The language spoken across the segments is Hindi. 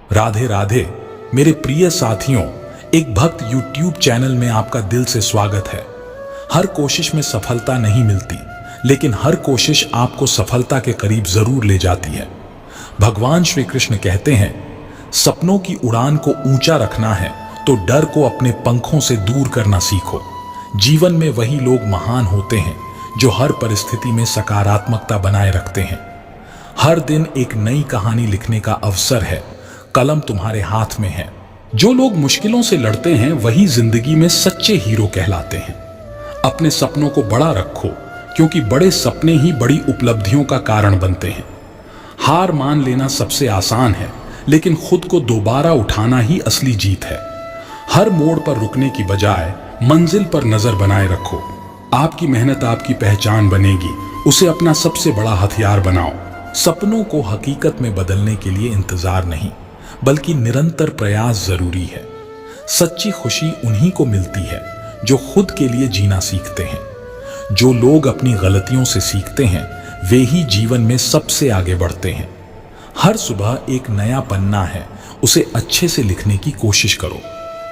राधे राधे मेरे प्रिय साथियों, एक भक्त यूट्यूब चैनल में आपका दिल से स्वागत है। हर कोशिश में सफलता नहीं मिलती, लेकिन हर कोशिश आपको सफलता के करीब जरूर ले जाती है। भगवान श्री कृष्ण कहते हैं, सपनों की उड़ान को ऊंचा रखना है तो डर को अपने पंखों से दूर करना सीखो। जीवन में वही लोग महान होते हैं जो हर परिस्थिति में सकारात्मकता बनाए रखते हैं। हर दिन एक नई कहानी लिखने का अवसर है, कलम तुम्हारे हाथ में है। जो लोग मुश्किलों से लड़ते हैं वही जिंदगी में सच्चे हीरो कहलाते हैं। अपने सपनों को बड़ा रखो, क्योंकि बड़े सपने ही बड़ी उपलब्धियों का कारण बनते हैं। हार मान लेना सबसे आसान है, लेकिन खुद को दोबारा उठाना ही असली जीत है। हर मोड़ पर रुकने की बजाय मंजिल पर नजर बनाए रखो। आपकी मेहनत आपकी पहचान बनेगी, उसे अपना सबसे बड़ा हथियार बनाओ। सपनों को हकीकत में बदलने के लिए इंतजार नहीं, बल्कि निरंतर प्रयास जरूरी है। सच्ची खुशी उन्हीं को मिलती है जो खुद के लिए जीना सीखते हैं। जो लोग अपनी गलतियों से सीखते हैं वे ही जीवन में सबसे आगे बढ़ते हैं। हर सुबह एक नया पन्ना है, उसे अच्छे से लिखने की कोशिश करो।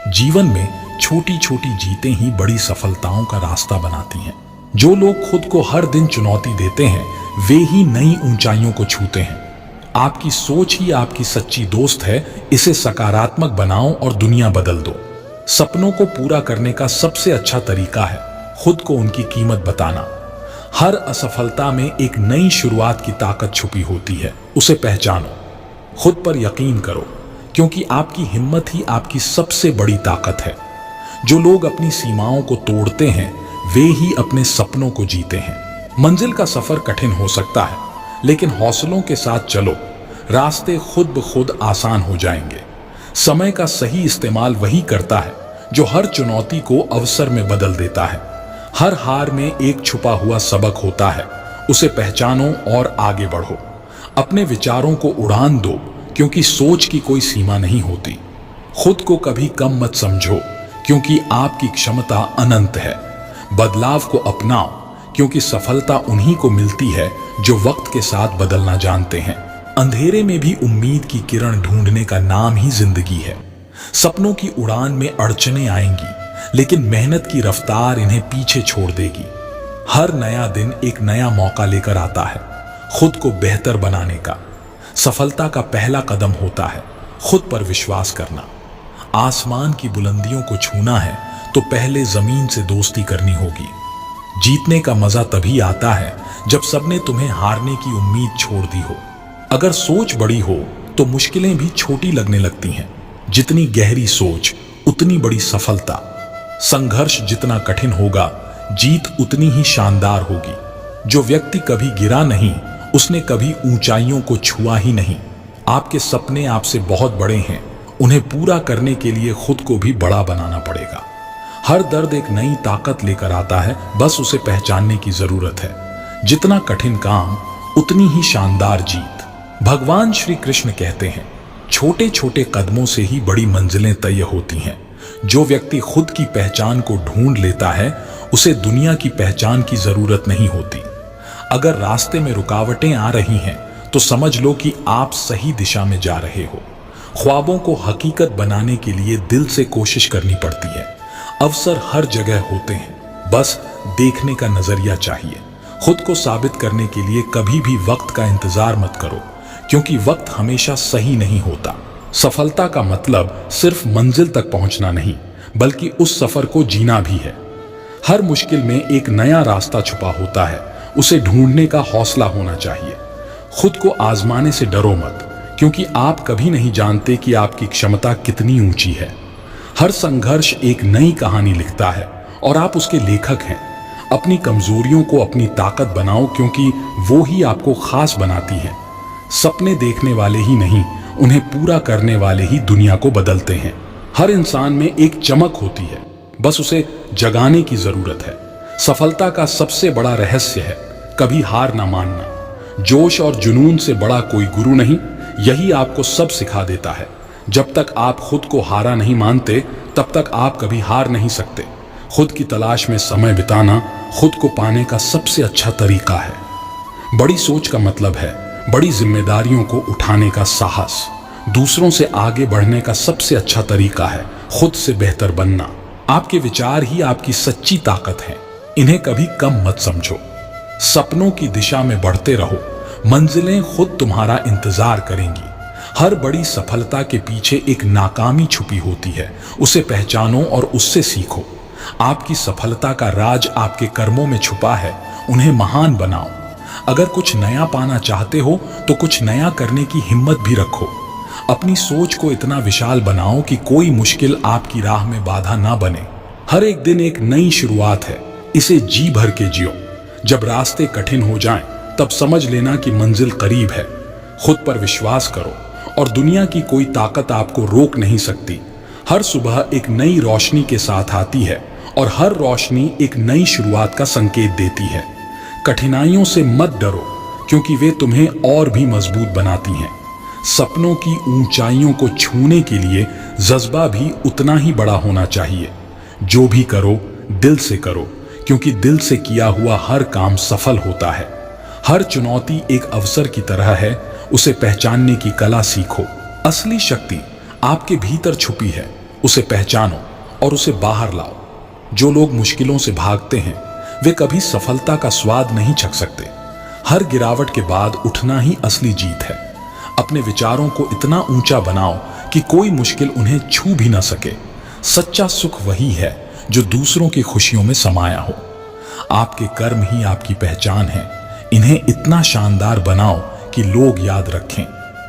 जीवन में छोटी छोटी जीतें ही बड़ी सफलताओं का रास्ता बनाती हैं। जो लोग खुद को हर दिन चुनौती देते हैं वे ही नई ऊंचाइयों को छूते हैं। आपकी सोच ही आपकी सच्ची दोस्त है, इसे सकारात्मक बनाओ और दुनिया बदल दो। सपनों को पूरा करने का सबसे अच्छा तरीका है खुद को उनकी कीमत बताना। हर असफलता में एक नई शुरुआत की ताकत छुपी होती है, उसे पहचानो। खुद पर यकीन करो, क्योंकि आपकी हिम्मत ही आपकी सबसे बड़ी ताकत है। जो लोग अपनी सीमाओं को तोड़ते हैं वे ही अपने सपनों को जीते हैं। मंजिल का सफर कठिन हो सकता है, लेकिन हौसलों के साथ चलो, रास्ते खुद ब खुद आसान हो जाएंगे। समय का सही इस्तेमाल वही करता है जो हर चुनौती को अवसर में बदल देता है। हर हार में एक छुपा हुआ सबक होता है, उसे पहचानो और आगे बढ़ो। अपने विचारों को उड़ान दो, क्योंकि सोच की कोई सीमा नहीं होती। खुद को कभी कम मत समझो, क्योंकि आपकी क्षमता अनंत है। बदलाव को अपनाओ, क्योंकि सफलता उन्हीं को मिलती है जो वक्त के साथ बदलना जानते हैं। अंधेरे में भी उम्मीद की किरण ढूंढने का नाम ही जिंदगी है। सपनों की उड़ान में अड़चनें आएंगी, लेकिन मेहनत की रफ्तार इन्हें पीछे छोड़ देगी। हर नया दिन एक नया मौका लेकर आता है खुद को बेहतर बनाने का। सफलता का पहला कदम होता है खुद पर विश्वास करना। आसमान की बुलंदियों को छूना है तो पहले जमीन से दोस्ती करनी होगी। जीतने का मजा तभी आता है जब सबने तुम्हें हारने की उम्मीद छोड़ दी हो। अगर सोच बड़ी हो तो मुश्किलें भी छोटी लगने लगती हैं। जितनी गहरी सोच उतनी बड़ी सफलता। संघर्ष जितना कठिन होगा जीत उतनी ही शानदार होगी। जो व्यक्ति कभी गिरा नहीं उसने कभी ऊंचाइयों को छुआ ही नहीं। आपके सपने आपसे बहुत बड़े हैं, उन्हें पूरा करने के लिए खुद को भी बड़ा बनाना पड़ेगा। हर दर्द एक नई ताकत लेकर आता है, बस उसे पहचानने की जरूरत है। जितना कठिन काम उतनी ही शानदार जीत। भगवान श्री कृष्ण कहते हैं, छोटे छोटे कदमों से ही बड़ी मंजिलें तय होती हैं। जो व्यक्ति खुद की पहचान को ढूंढ लेता है उसे दुनिया की पहचान की जरूरत नहीं होती। अगर रास्ते में रुकावटें आ रही हैं तो समझ लो कि आप सही दिशा में जा रहे हो। ख्वाबों को हकीकत बनाने के लिए दिल से कोशिश करनी पड़ती है। अवसर हर जगह होते हैं, बस देखने का नजरिया चाहिए। खुद को साबित करने के लिए कभी भी वक्त का इंतजार मत करो, क्योंकि वक्त हमेशा सही नहीं होता। सफलता का मतलब सिर्फ मंजिल तक पहुंचना नहीं, बल्कि उस सफर को जीना भी है। हर मुश्किल में एक नया रास्ता छुपा होता है, उसे ढूंढने का हौसला होना चाहिए। खुद को आजमाने से डरो मत, क्योंकि आप कभी नहीं जानते कि आपकी क्षमता कितनी ऊंची है। हर संघर्ष एक नई कहानी लिखता है और आप उसके लेखक हैं। अपनी कमजोरियों को अपनी ताकत बनाओ, क्योंकि वो ही आपको खास बनाती है। सपने देखने वाले ही नहीं, उन्हें पूरा करने वाले ही दुनिया को बदलते हैं। हर इंसान में एक चमक होती है, बस उसे जगाने की जरूरत है। सफलता का सबसे बड़ा रहस्य है कभी हार ना मानना। जोश और जुनून से बड़ा कोई गुरु नहीं, यही आपको सब सिखा देता है। जब तक आप खुद को हारा नहीं मानते तब तक आप कभी हार नहीं सकते। खुद की तलाश में समय बिताना खुद को पाने का सबसे अच्छा तरीका है। बड़ी सोच का मतलब है बड़ी जिम्मेदारियों को उठाने का साहस। दूसरों से आगे बढ़ने का सबसे अच्छा तरीका है खुद से बेहतर बनना। आपके विचार ही आपकी सच्ची ताकत है, इन्हें कभी कम मत समझो। सपनों की दिशा में बढ़ते रहो, मंजिलें खुद तुम्हारा इंतजार करेंगी। हर बड़ी सफलता के पीछे एक नाकामी छुपी होती है, उसे पहचानो और उससे सीखो। आपकी सफलता का राज आपके कर्मों में छुपा है, उन्हें महान बनाओ। अगर कुछ नया पाना चाहते हो तो कुछ नया करने की हिम्मत भी रखो। अपनी सोच को इतना विशाल बनाओ कि कोई मुश्किल आपकी राह में बाधा ना बने। हर एक दिन एक नई शुरुआत है, इसे जी भर के जियो। जब रास्ते कठिन हो जाएं, तब समझ लेना कि मंजिल करीब है। खुद पर विश्वास करो और दुनिया की कोई ताकत आपको रोक नहीं सकती। हर सुबह एक नई रोशनी के साथ आती है और हर रोशनी एक नई शुरुआत का संकेत देती है। कठिनाइयों से मत डरो, क्योंकि वे तुम्हें और भी मजबूत बनाती हैं। सपनों की ऊंचाइयों को छूने के लिए जज्बा भी उतना ही बड़ा होना चाहिए। जो भी करो दिल से करो, क्योंकि दिल से किया हुआ हर काम सफल होता है। हर चुनौती एक अवसर की तरह है, उसे पहचानने की कला सीखो। असली शक्ति आपके भीतर छुपी है, उसे पहचानो और उसे बाहर लाओ। जो लोग मुश्किलों से भागते हैं वे कभी सफलता का स्वाद नहीं चख सकते। हर गिरावट के बाद उठना ही असली जीत है। अपने विचारों को इतना ऊंचा बनाओ कि कोई मुश्किल उन्हें छू भी ना सके। सच्चा सुख वही है जो दूसरों की खुशियों में समाया हो। आपके कर्म ही आपकी पहचान है, इन्हें इतना शानदार बनाओ कि लोग याद रखें।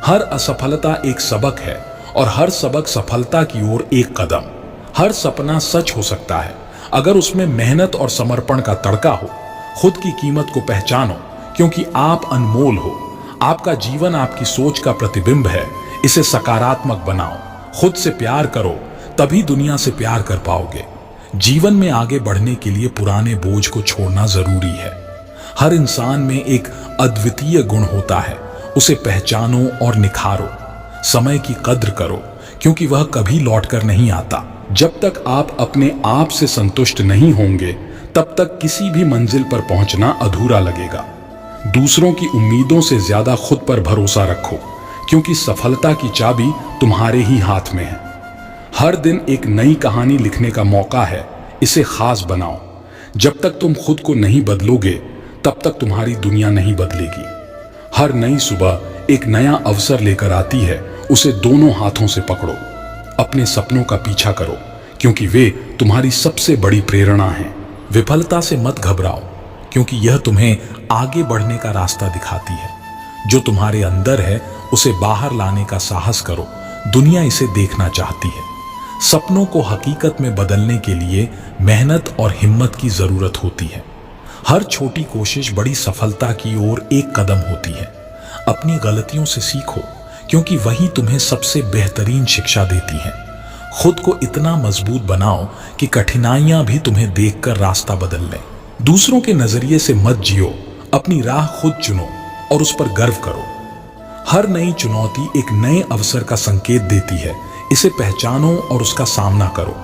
हर असफलता एक सबक है और हर सबक सफलता की ओर एक कदम। हर सपना सच हो सकता है अगर उसमें मेहनत और समर्पण का तड़का हो। खुद की कीमत को पहचानो, क्योंकि आप अनमोल हो। आपका जीवन आपकी सोच का प्रतिबिंब है, इसे सकारात्मक बनाओ। खुद से प्यार करो, तभी दुनिया से प्यार कर पाओगे। जीवन में आगे बढ़ने के लिए पुराने बोझ को छोड़ना जरूरी है। हर इंसान में एक अद्वितीय गुण होता है, उसे पहचानो और निखारो। समय की कद्र करो, क्योंकि वह कभी लौटकर नहीं आता। जब तक आप अपने आप से संतुष्ट नहीं होंगे, तब तक किसी भी मंजिल पर पहुंचना अधूरा लगेगा। दूसरों की उम्मीदों से ज्यादा खुद पर भरोसा रखो, क्योंकि सफलता की चाबी तुम्हारे ही हाथ में है। हर दिन एक नई कहानी लिखने का मौका है, इसे खास बनाओ। जब तक तुम खुद को नहीं बदलोगे, तब तक तुम्हारी दुनिया नहीं बदलेगी। हर नई सुबह एक नया अवसर लेकर आती है, उसे दोनों हाथों से पकड़ो। अपने सपनों का पीछा करो, क्योंकि वे तुम्हारी सबसे बड़ी प्रेरणा हैं। विफलता से मत घबराओ, क्योंकि यह तुम्हें आगे बढ़ने का रास्ता दिखाती है। जो तुम्हारे अंदर है उसे बाहर लाने का साहस करो, दुनिया इसे देखना चाहती है। सपनों को हकीकत में बदलने के लिए मेहनत और हिम्मत की जरूरत होती है। हर छोटी कोशिश बड़ी सफलता की ओर एक कदम होती है। अपनी गलतियों से सीखो, क्योंकि वही तुम्हें सबसे बेहतरीन शिक्षा देती हैं। खुद को इतना मजबूत बनाओ कि कठिनाइयां भी तुम्हें देखकर रास्ता बदल लें। दूसरों के नजरिए से मत जियो, अपनी राह खुद चुनो और उस पर गर्व करो। हर नई चुनौती एक नए अवसर का संकेत देती है, इसे पहचानो और उसका सामना करो।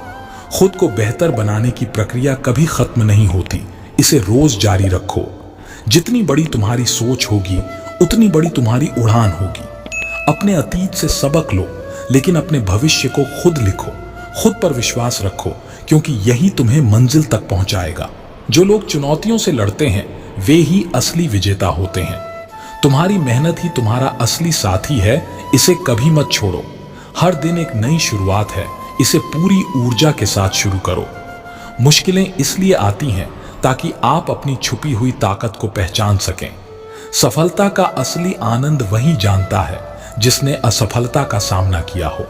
खुद को बेहतर बनाने की प्रक्रिया कभी खत्म नहीं होती, इसे रोज जारी रखो। जितनी बड़ी तुम्हारी सोच होगी, उतनी बड़ी तुम्हारी उड़ान होगी। अपने अतीत से सबक लो, लेकिन अपने भविष्य को खुद लिखो। खुद पर विश्वास रखो, क्योंकि यही तुम्हें मंजिल तक पहुंचाएगा। जो लोग चुनौतियों से लड़ते हैं वे ही असली विजेता होते हैं। तुम्हारी मेहनत ही तुम्हारा असली साथी है, इसे कभी मत छोड़ो। हर दिन एक नई शुरुआत है, इसे पूरी ऊर्जा के साथ शुरू करो। मुश्किलें इसलिए आती हैं ताकि आप अपनी छुपी हुई ताकत को पहचान सकें। सफलता का असली आनंद वही जानता है जिसने असफलता का सामना किया हो।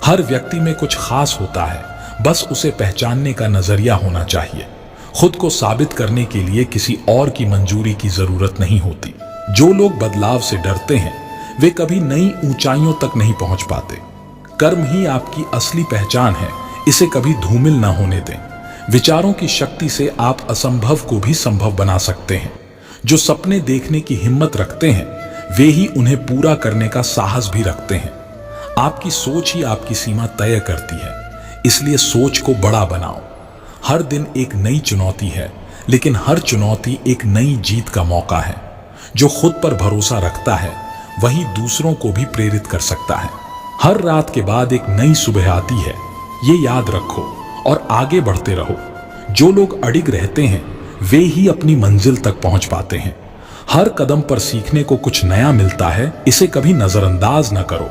हर व्यक्ति में कुछ खास होता है, बस उसे पहचानने का नजरिया होना चाहिए। खुद को साबित करने के लिए किसी और की मंजूरी की जरूरत नहीं होती। जो लोग बदलाव से डरते हैं वे कभी नई ऊंचाइयों तक नहीं पहुंच पाते। कर्म ही आपकी असली पहचान है, इसे कभी धूमिल ना होने दें। विचारों की शक्ति से आप असंभव को भी संभव बना सकते हैं। जो सपने देखने की हिम्मत रखते हैं वे ही उन्हें पूरा करने का साहस भी रखते हैं। आपकी सोच ही आपकी सीमा तय करती है, इसलिए सोच को बड़ा बनाओ। हर दिन एक नई चुनौती है, लेकिन हर चुनौती एक नई जीत का मौका है। जो खुद पर भरोसा रखता है वही दूसरों को भी प्रेरित कर सकता है। हर रात के बाद एक नई सुबह आती है, ये याद रखो और आगे बढ़ते रहो। जो लोग अडिग रहते हैं वे ही अपनी मंजिल तक पहुंच पाते हैं। हर कदम पर सीखने को कुछ नया मिलता है, इसे कभी नजरअंदाज न करो।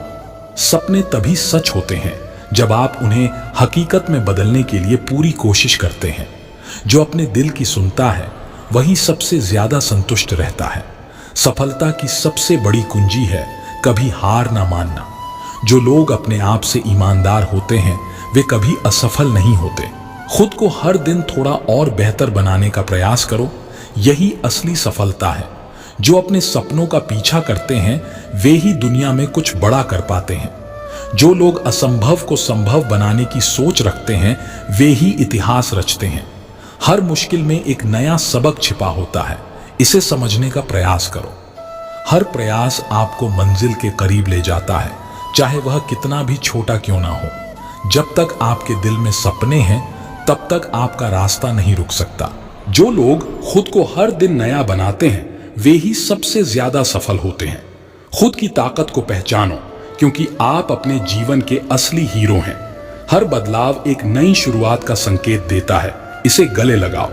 सपने तभी सच होते हैं जब आप उन्हें हकीकत में बदलने के लिए पूरी कोशिश करते हैं। जो अपने दिल की सुनता है वही सबसे ज्यादा संतुष्ट रहता है। सफलता की सबसे बड़ी कुंजी है कभी हार ना मानना। जो लोग अपने आप से ईमानदार होते हैं वे कभी असफल नहीं होते। खुद को हर दिन थोड़ा और बेहतर बनाने का प्रयास करो, यही असली सफलता है। जो अपने सपनों का पीछा करते हैं वे ही दुनिया में कुछ बड़ा कर पाते हैं। जो लोग असंभव को संभव बनाने की सोच रखते हैं वे ही इतिहास रचते हैं। हर मुश्किल में एक नया सबक छिपा होता है, इसे समझने का प्रयास करो। हर प्रयास आपको मंजिल के करीब ले जाता है, चाहे वह कितना भी छोटा क्यों ना हो। जब तक आपके दिल में सपने हैं तब तक आपका रास्ता नहीं रुक सकता। जो लोग खुद को हर दिन नया बनाते हैं वे ही सबसे ज्यादा सफल होते हैं। खुद की ताकत को पहचानो, क्योंकि आप अपने जीवन के असली हीरो हैं। हर बदलाव एक नई शुरुआत का संकेत देता है, इसे गले लगाओ।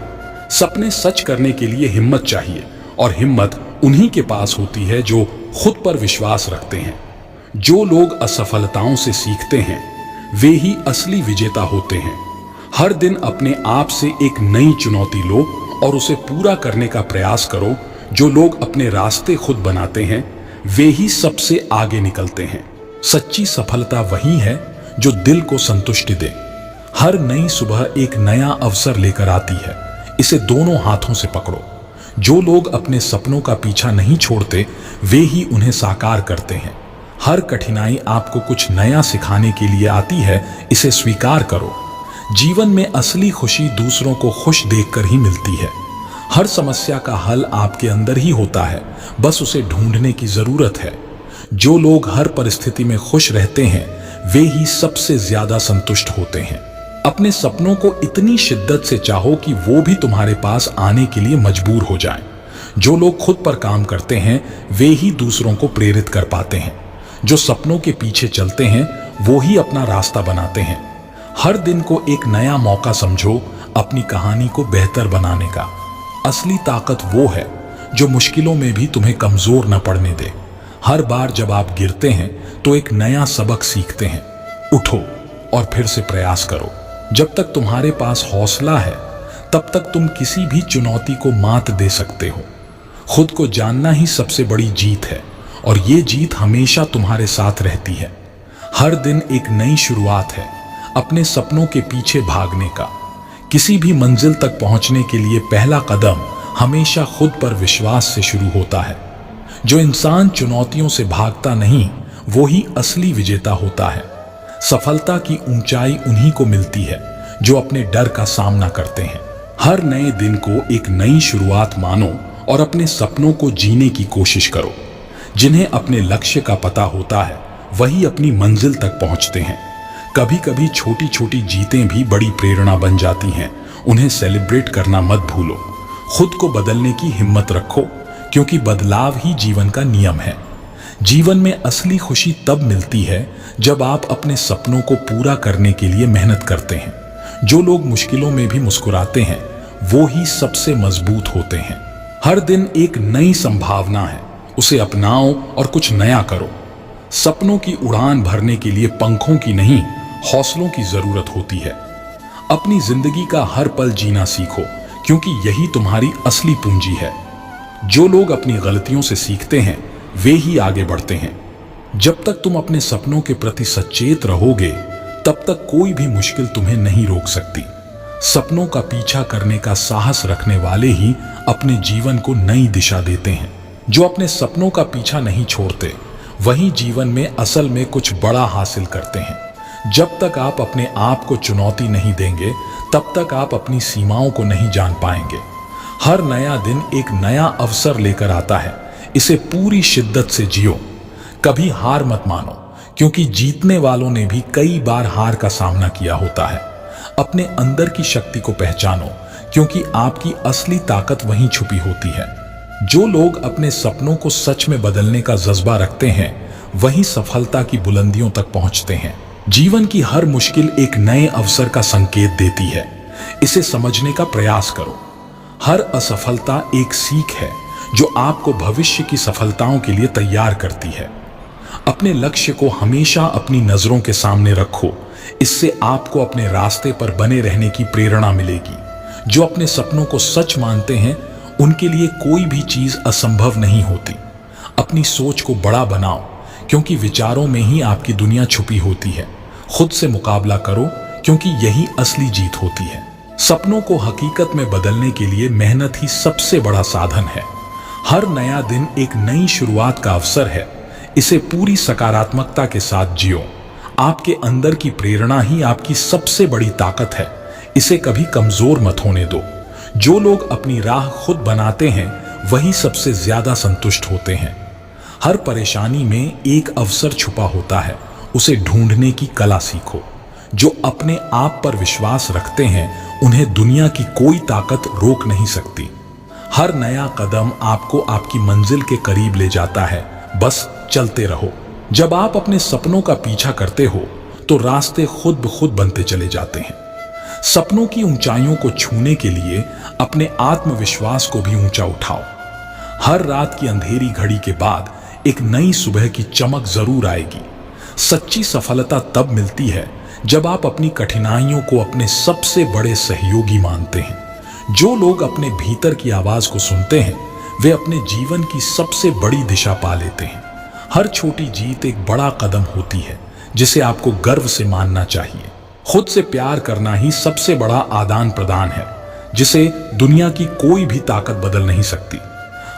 सपने सच करने के लिए हिम्मत चाहिए और हिम्मत उन्हीं के पास होती है जो खुद पर विश्वास रखते हैं। जो लोग असफलताओं से सीखते हैं वे ही असली विजेता होते हैं। हर दिन अपने आप से एक नई चुनौती लो और उसे पूरा करने का प्रयास करो। जो लोग अपने रास्ते खुद बनाते हैं वे ही सबसे आगे निकलते हैं। सच्ची सफलता वही है जो दिल को संतुष्टि दे। हर नई सुबह एक नया अवसर लेकर आती है, इसे दोनों हाथों से पकड़ो। जो लोग अपने सपनों का पीछा नहीं छोड़ते वे ही उन्हें साकार करते हैं। हर कठिनाई आपको कुछ नया सिखाने के लिए आती है, इसे स्वीकार करो। जीवन में असली खुशी दूसरों को खुश देखकर ही मिलती है। हर समस्या का हल आपके अंदर ही होता है, बस उसे ढूंढने की जरूरत है। जो लोग हर परिस्थिति में खुश रहते हैं वे ही सबसे ज्यादा संतुष्ट होते हैं। अपने सपनों को इतनी शिद्दत से चाहो कि वो भी तुम्हारे पास आने के लिए मजबूर हो जाएं। जो लोग खुद पर काम करते हैं वे ही दूसरों को प्रेरित कर पाते हैं। जो सपनों के पीछे चलते हैं वो ही अपना रास्ता बनाते हैं। हर दिन को एक नया मौका समझो अपनी कहानी को बेहतर बनाने का। असली ताकत वो है जो मुश्किलों में भी तुम्हें कमजोर न पड़ने दे। हर बार जब आप गिरते हैं तो एक नया सबक सीखते हैं। उठो और फिर से प्रयास करो। जब तक तुम्हारे पास हौसला है तब तक तुम किसी भी चुनौती को मात दे सकते हो। खुद को जानना ही सबसे बड़ी जीत है और ये जीत हमेशा तुम्हारे साथ रहती है। हर दिन एक नई शुरुआत है अपने सपनों के पीछे भागने का। किसी भी मंजिल तक पहुंचने के लिए पहला कदम हमेशा खुद पर विश्वास से शुरू होता है। जो इंसान चुनौतियों से भागता नहीं वो ही असली विजेता होता है। सफलता की ऊंचाई उन्हीं को मिलती है जो अपने डर का सामना करते हैं। हर नए दिन को एक नई शुरुआत मानो और अपने सपनों को जीने की कोशिश करो। जिन्हें अपने लक्ष्य का पता होता है वही अपनी मंजिल तक पहुंचते हैं। कभी कभी छोटी छोटी जीतें भी बड़ी प्रेरणा बन जाती हैं, उन्हें सेलिब्रेट करना मत भूलो। खुद को बदलने की हिम्मत रखो, क्योंकि बदलाव ही जीवन का नियम है। जीवन में असली खुशी तब मिलती है जब आप अपने सपनों को पूरा करने के लिए मेहनत करते हैं। जो लोग मुश्किलों में भी मुस्कुराते हैं वो ही सबसे मजबूत होते हैं। हर दिन एक नई संभावना है, उसे अपनाओ और कुछ नया करो। सपनों की उड़ान भरने के लिए पंखों की नहीं हौसलों की जरूरत होती है। अपनी जिंदगी का हर पल जीना सीखो, क्योंकि यही तुम्हारी असली पूंजी है। जो लोग अपनी गलतियों से सीखते हैं वे ही आगे बढ़ते हैं। जब तक तुम अपने सपनों के प्रति सचेत रहोगे तब तक कोई भी मुश्किल तुम्हें नहीं रोक सकती। सपनों का पीछा करने का साहस रखने वाले ही अपने जीवन को नई दिशा देते हैं। जो अपने सपनों का पीछा नहीं छोड़ते वही जीवन में असल में कुछ बड़ा हासिल करते हैं। जब तक आप अपने आप को चुनौती नहीं देंगे तब तक आप अपनी सीमाओं को नहीं जान पाएंगे। हर नया दिन एक नया अवसर लेकर आता है, इसे पूरी शिद्दत से जियो। कभी हार मत मानो, क्योंकि जीतने वालों ने भी कई बार हार का सामना किया होता है। अपने अंदर की शक्ति को पहचानो, क्योंकि आपकी असली ताकत वहीं छुपी होती है। जो लोग अपने सपनों को सच में बदलने का जज्बा रखते हैं वही सफलता की बुलंदियों तक पहुंचते हैं। जीवन की हर मुश्किल एक नए अवसर का संकेत देती है। इसे समझने का प्रयास करो। हर असफलता एक सीख है जो आपको भविष्य की सफलताओं के लिए तैयार करती है। अपने लक्ष्य को हमेशा अपनी नजरों के सामने रखो। इससे आपको अपने रास्ते पर बने रहने की प्रेरणा मिलेगी। जो अपने सपनों को सच मानते हैं उनके लिए कोई भी चीज असंभव नहीं होती। अपनी सोच को बड़ा बनाओ, क्योंकि विचारों में ही आपकी दुनिया छुपी होती है। खुद से मुकाबला करो, क्योंकि यही असली जीत होती है। सपनों को हकीकत में बदलने के लिए मेहनत ही सबसे बड़ा साधन है। हर नया दिन एक नई शुरुआत का अवसर है। इसे पूरी सकारात्मकता के साथ जियो। आपके अंदर की प्रेरणा ही आपकी सबसे बड़ी ताकत है। इसे कभी कमजोर मत होने दो। जो लोग अपनी राह खुद बनाते हैं वही सबसे ज्यादा संतुष्ट होते हैं। हर परेशानी में एक अवसर छुपा होता है, उसे ढूंढने की कला सीखो। जो अपने आप पर विश्वास रखते हैं उन्हें दुनिया की कोई ताकत रोक नहीं सकती। हर नया कदम आपको आपकी मंजिल के करीब ले जाता है, बस चलते रहो। जब आप अपने सपनों का पीछा करते हो तो रास्ते खुद ब खुद बनते चले जाते हैं। सपनों की ऊंचाइयों को छूने के लिए अपने आत्मविश्वास को भी ऊंचा उठाओ। हर रात की अंधेरी घड़ी के बाद एक नई सुबह की चमक जरूर आएगी। सच्ची सफलता तब मिलती है जब आप अपनी कठिनाइयों को अपने सबसे बड़े सहयोगी मानते हैं। जो लोग अपने भीतर की आवाज को सुनते हैं वे अपने जीवन की सबसे बड़ी दिशा पा लेते हैं। हर छोटी जीत एक बड़ा कदम होती है जिसे आपको गर्व से मानना चाहिए। खुद से प्यार करना ही सबसे बड़ा आदान प्रदान है, जिसे दुनिया की कोई भी ताकत बदल नहीं सकती।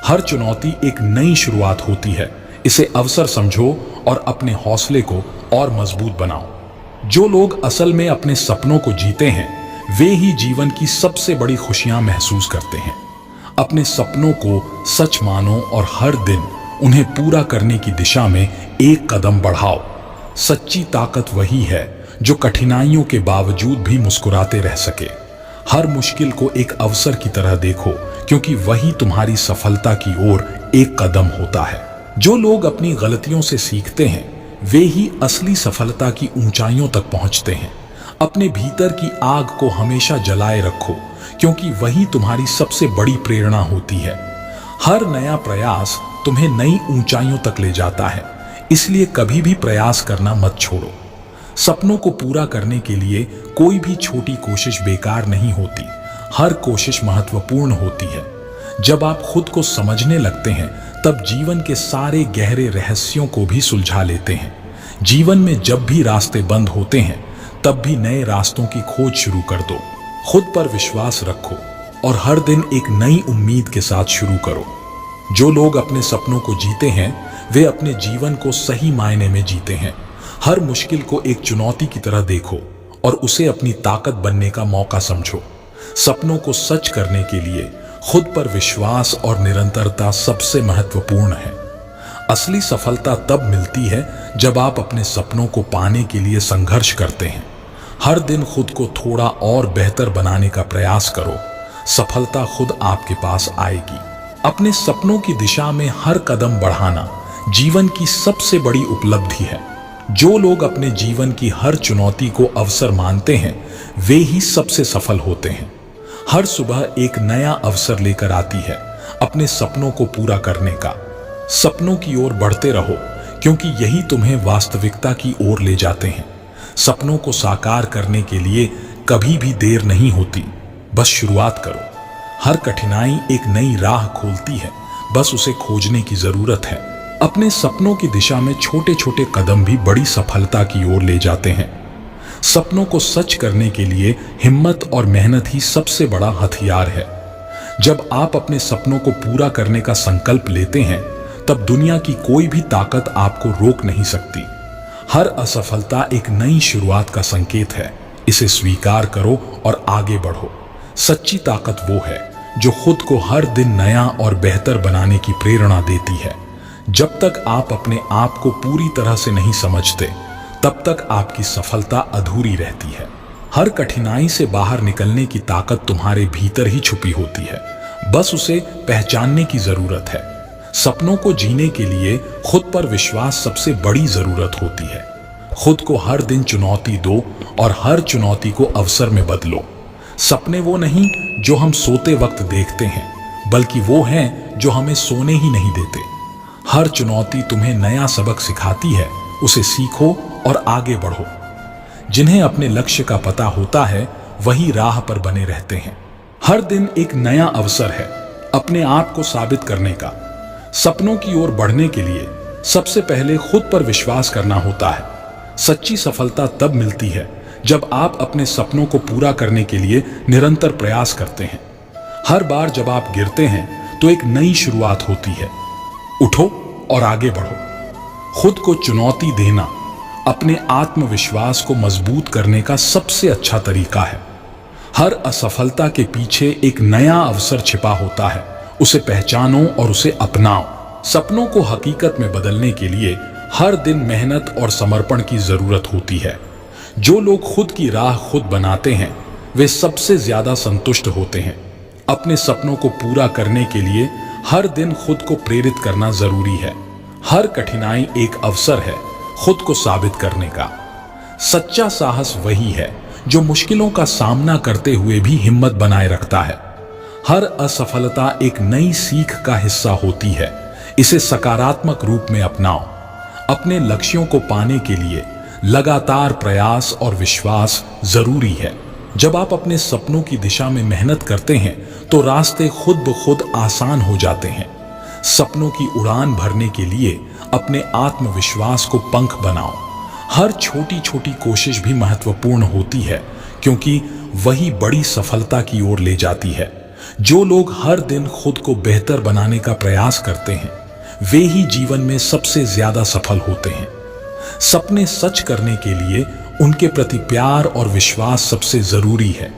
हर चुनौती एक नई शुरुआत होती है। इसे अवसर समझो और अपने हौसले को और मजबूत बनाओ। जो लोग असल में अपने सपनों को जीते हैं वे ही जीवन की सबसे बड़ी खुशियां महसूस करते हैं। अपने सपनों को सच मानो और हर दिन उन्हें पूरा करने की दिशा में एक कदम बढ़ाओ। सच्ची ताकत वही है जो कठिनाइयों के बावजूद भी मुस्कुराते रह सके। हर मुश्किल को एक अवसर की तरह देखो, क्योंकि वही तुम्हारी सफलता की ओर एक कदम होता है। जो लोग अपनी गलतियों से सीखते हैं वे ही असली सफलता की ऊंचाइयों तक पहुंचते हैं। अपने भीतर की आग को हमेशा जलाए रखो, क्योंकि वही तुम्हारी सबसे बड़ी प्रेरणा होती है। हर नया प्रयास तुम्हें नई ऊंचाइयों तक ले जाता है, इसलिए कभी भी प्रयास करना मत छोड़ो। सपनों को पूरा करने के लिए कोई भी छोटी कोशिश बेकार नहीं होती। हर कोशिश महत्वपूर्ण होती है। जब आप खुद को समझने लगते हैं तब जीवन के सारे गहरे रहस्यों को भी सुलझा लेते हैं। जीवन में जब भी रास्ते बंद होते हैं तब भी नए रास्तों की खोज शुरू कर दो। खुद पर विश्वास रखो और हर दिन एक नई उम्मीद के साथ शुरू करो। जो लोग अपने सपनों को जीते हैं वे अपने जीवन को सही मायने में जीते हैं। हर मुश्किल को एक चुनौती की तरह देखो और उसे अपनी ताकत बनने का मौका समझो। सपनों को सच करने के लिए खुद पर विश्वास और निरंतरता सबसे महत्वपूर्ण है। असली सफलता तब मिलती है जब आप अपने सपनों को पाने के लिए संघर्ष करते हैं। हर दिन खुद को थोड़ा और बेहतर बनाने का प्रयास करो। सफलता खुद आपके पास आएगी। अपने सपनों की दिशा में हर कदम बढ़ाना जीवन की सबसे बड़ी उपलब्धि है। जो लोग अपने जीवन की हर चुनौती को अवसर मानते हैं वे ही सबसे सफल होते हैं। हर सुबह एक नया अवसर लेकर आती है अपने सपनों को पूरा करने का। सपनों की ओर बढ़ते रहो, क्योंकि यही तुम्हें वास्तविकता की ओर ले जाते हैं। सपनों को साकार करने के लिए कभी भी देर नहीं होती, बस शुरुआत करो। हर कठिनाई एक नई राह खोलती है, बस उसे खोजने की जरूरत है। अपने सपनों की दिशा में छोटे छोटे कदम भी बड़ी सफलता की ओर ले जाते हैं। सपनों को सच करने के लिए हिम्मत और मेहनत ही सबसे बड़ा हथियार है। जब आप अपने सपनों को पूरा करने का संकल्प लेते हैं तब दुनिया की कोई भी ताकत आपको रोक नहीं सकती। हर असफलता एक नई शुरुआत का संकेत है। इसे स्वीकार करो और आगे बढ़ो। सच्ची ताकत वो है जो खुद को हर दिन नया और बेहतर बनाने की प्रेरणा देती है। जब तक आप अपने आप को पूरी तरह से नहीं समझते तब तक आपकी सफलता अधूरी रहती है। हर कठिनाई से बाहर निकलने की ताकत तुम्हारे भीतर ही छुपी होती है, बस उसे पहचानने की जरूरत है। सपनों को जीने के लिए खुद पर विश्वास सबसे बड़ी जरूरत होती है। खुद को हर दिन चुनौती दो और हर चुनौती को अवसर में बदलो। सपने वो नहीं जो हम सोते वक्त देखते हैं, बल्कि वो हैं जो हमें सोने ही नहीं देते। हर चुनौती तुम्हें नया सबक सिखाती है, उसे सीखो और आगे बढ़ो। जिन्हें अपने लक्ष्य का पता होता है वही राह पर बने रहते हैं। हर दिन एक नया अवसर है अपने आप को साबित करने का। सपनों की ओर बढ़ने के लिए सबसे पहले खुद पर विश्वास करना होता है। सच्ची सफलता तब मिलती है जब आप अपने सपनों को पूरा करने के लिए निरंतर प्रयास करते हैं। हर बार जब आप गिरते हैं तो एक नई शुरुआत होती है। उठो और आगे बढ़ो। खुद को चुनौती देना अपने आत्मविश्वास को मजबूत करने का सबसे अच्छा तरीका है। हर असफलता के पीछे एक नया अवसर छिपा होता है, उसे पहचानो और उसे अपनाओ। सपनों को हकीकत में बदलने के लिए हर दिन मेहनत और समर्पण की जरूरत होती है। जो लोग खुद की राह खुद बनाते हैं वे सबसे ज्यादा संतुष्ट होते हैं। अपने सपनों को पूरा करने के लिए हर दिन खुद को प्रेरित करना जरूरी है। हर कठिनाई एक अवसर है खुद को साबित करने का। सच्चा साहस वही है जो मुश्किलों का सामना करते हुए भी हिम्मत बनाए रखता है। हर असफलता एक नई सीख का हिस्सा होती है, इसे सकारात्मक रूप में अपनाओ। अपने लक्ष्यों को पाने के लिए लगातार प्रयास और विश्वास जरूरी है। जब आप अपने सपनों की दिशा में मेहनत करते हैं तो रास्ते खुद ब खुद आसान हो जाते हैं। सपनों की उड़ान भरने के लिए अपने आत्मविश्वास को पंख बनाओ। हर छोटी छोटी कोशिश भी महत्वपूर्ण होती है, क्योंकि वही बड़ी सफलता की ओर ले जाती है। जो लोग हर दिन खुद को बेहतर बनाने का प्रयास करते हैं वे ही जीवन में सबसे ज्यादा सफल होते हैं। सपने सच करने के लिए उनके प्रति प्यार और विश्वास सबसे जरूरी है।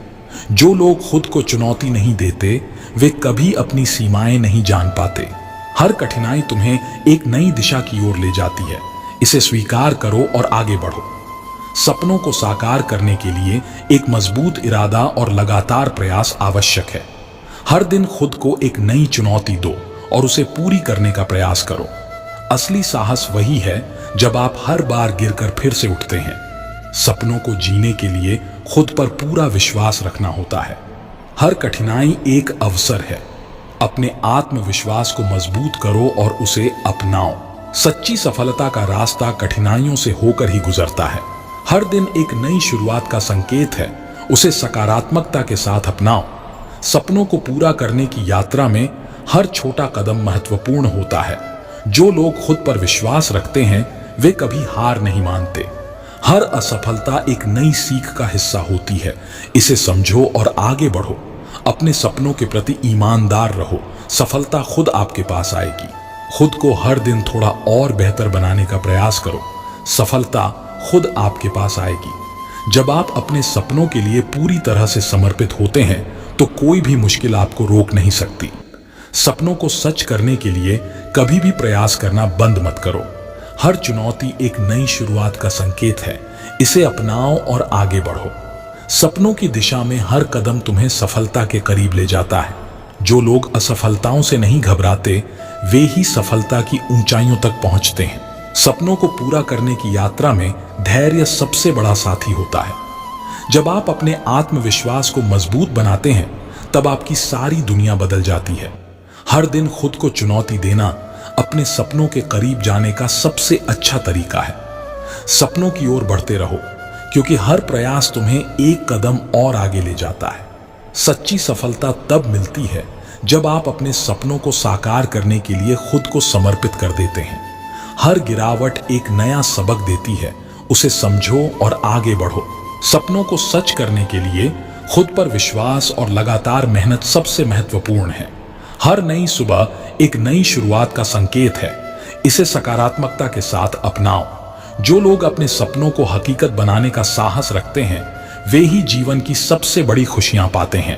जो लोग खुद को चुनौती नहीं देते वे कभी अपनी सीमाएं नहीं जान पाते। हर कठिनाई तुम्हें एक नई दिशा की ओर ले जाती है, इसे स्वीकार करो और आगे बढ़ो। सपनों को साकार करने के लिए एक मजबूत इरादा और लगातार प्रयास आवश्यक है। हर दिन खुद को एक नई चुनौती दो और उसे पूरी करने का प्रयास करो। असली साहस वही है जब आप हर बार गिरकर फिर से उठते हैं। सपनों को जीने के लिए खुद पर पूरा विश्वास रखना होता है। हर कठिनाई एक अवसर है। अपने आत्मविश्वास को मजबूत करो और उसे अपनाओ। सच्ची सफलता का रास्ता कठिनाइयों से होकर ही गुजरता है। हर दिन एक नई शुरुआत का संकेत है, उसे सकारात्मकता के साथ अपनाओ। सपनों को पूरा करने की यात्रा में हर छोटा कदम महत्वपूर्ण होता है। जो लोग खुद पर विश्वास रखते हैं वे कभी हार नहीं मानते। हर असफलता एक नई सीख का हिस्सा होती है, इसे समझो और आगे बढ़ो। अपने सपनों के प्रति ईमानदार रहो, सफलता खुद आपके पास आएगी। खुद को हर दिन थोड़ा और बेहतर बनाने का प्रयास करो, सफलता खुद आपके पास आएगी। जब आप अपने सपनों के लिए पूरी तरह से समर्पित होते हैं तो कोई भी मुश्किल आपको रोक नहीं सकती। सपनों को सच करने के लिए कभी भी प्रयास करना बंद मत करो। हर चुनौती एक नई शुरुआत का संकेत है, इसे अपनाओ और आगे बढ़ो। सपनों की दिशा में हर कदम तुम्हें सफलता के करीब ले जाता है। जो लोग असफलताओं से नहीं घबराते वे ही सफलता की ऊंचाइयों तक पहुंचते हैं। सपनों को पूरा करने की यात्रा में धैर्य सबसे बड़ा साथी होता है। जब आप अपने आत्मविश्वास को मजबूत बनाते हैं तब आपकी सारी दुनिया बदल जाती है। हर दिन खुद को चुनौती देना अपने सपनों के करीब जाने का सबसे अच्छा तरीका है। सपनों की ओर बढ़ते रहो, क्योंकि हर प्रयास तुम्हें एक कदम और आगे ले जाता है। सच्ची सफलता तब मिलती है जब आप अपने सपनों को साकार करने के लिए खुद को समर्पित कर देते हैं। हर गिरावट एक नया सबक देती है, उसे समझो और आगे बढ़ो। सपनों को सच करने के लिए खुद पर विश्वास और लगातार मेहनत सबसे महत्वपूर्ण है। हर नई सुबह एक नई शुरुआत का संकेत है, इसे सकारात्मकता के साथ अपनाओ। जो लोग अपने सपनों को हकीकत बनाने का साहस रखते हैं वे ही जीवन की सबसे बड़ी खुशियां पाते हैं।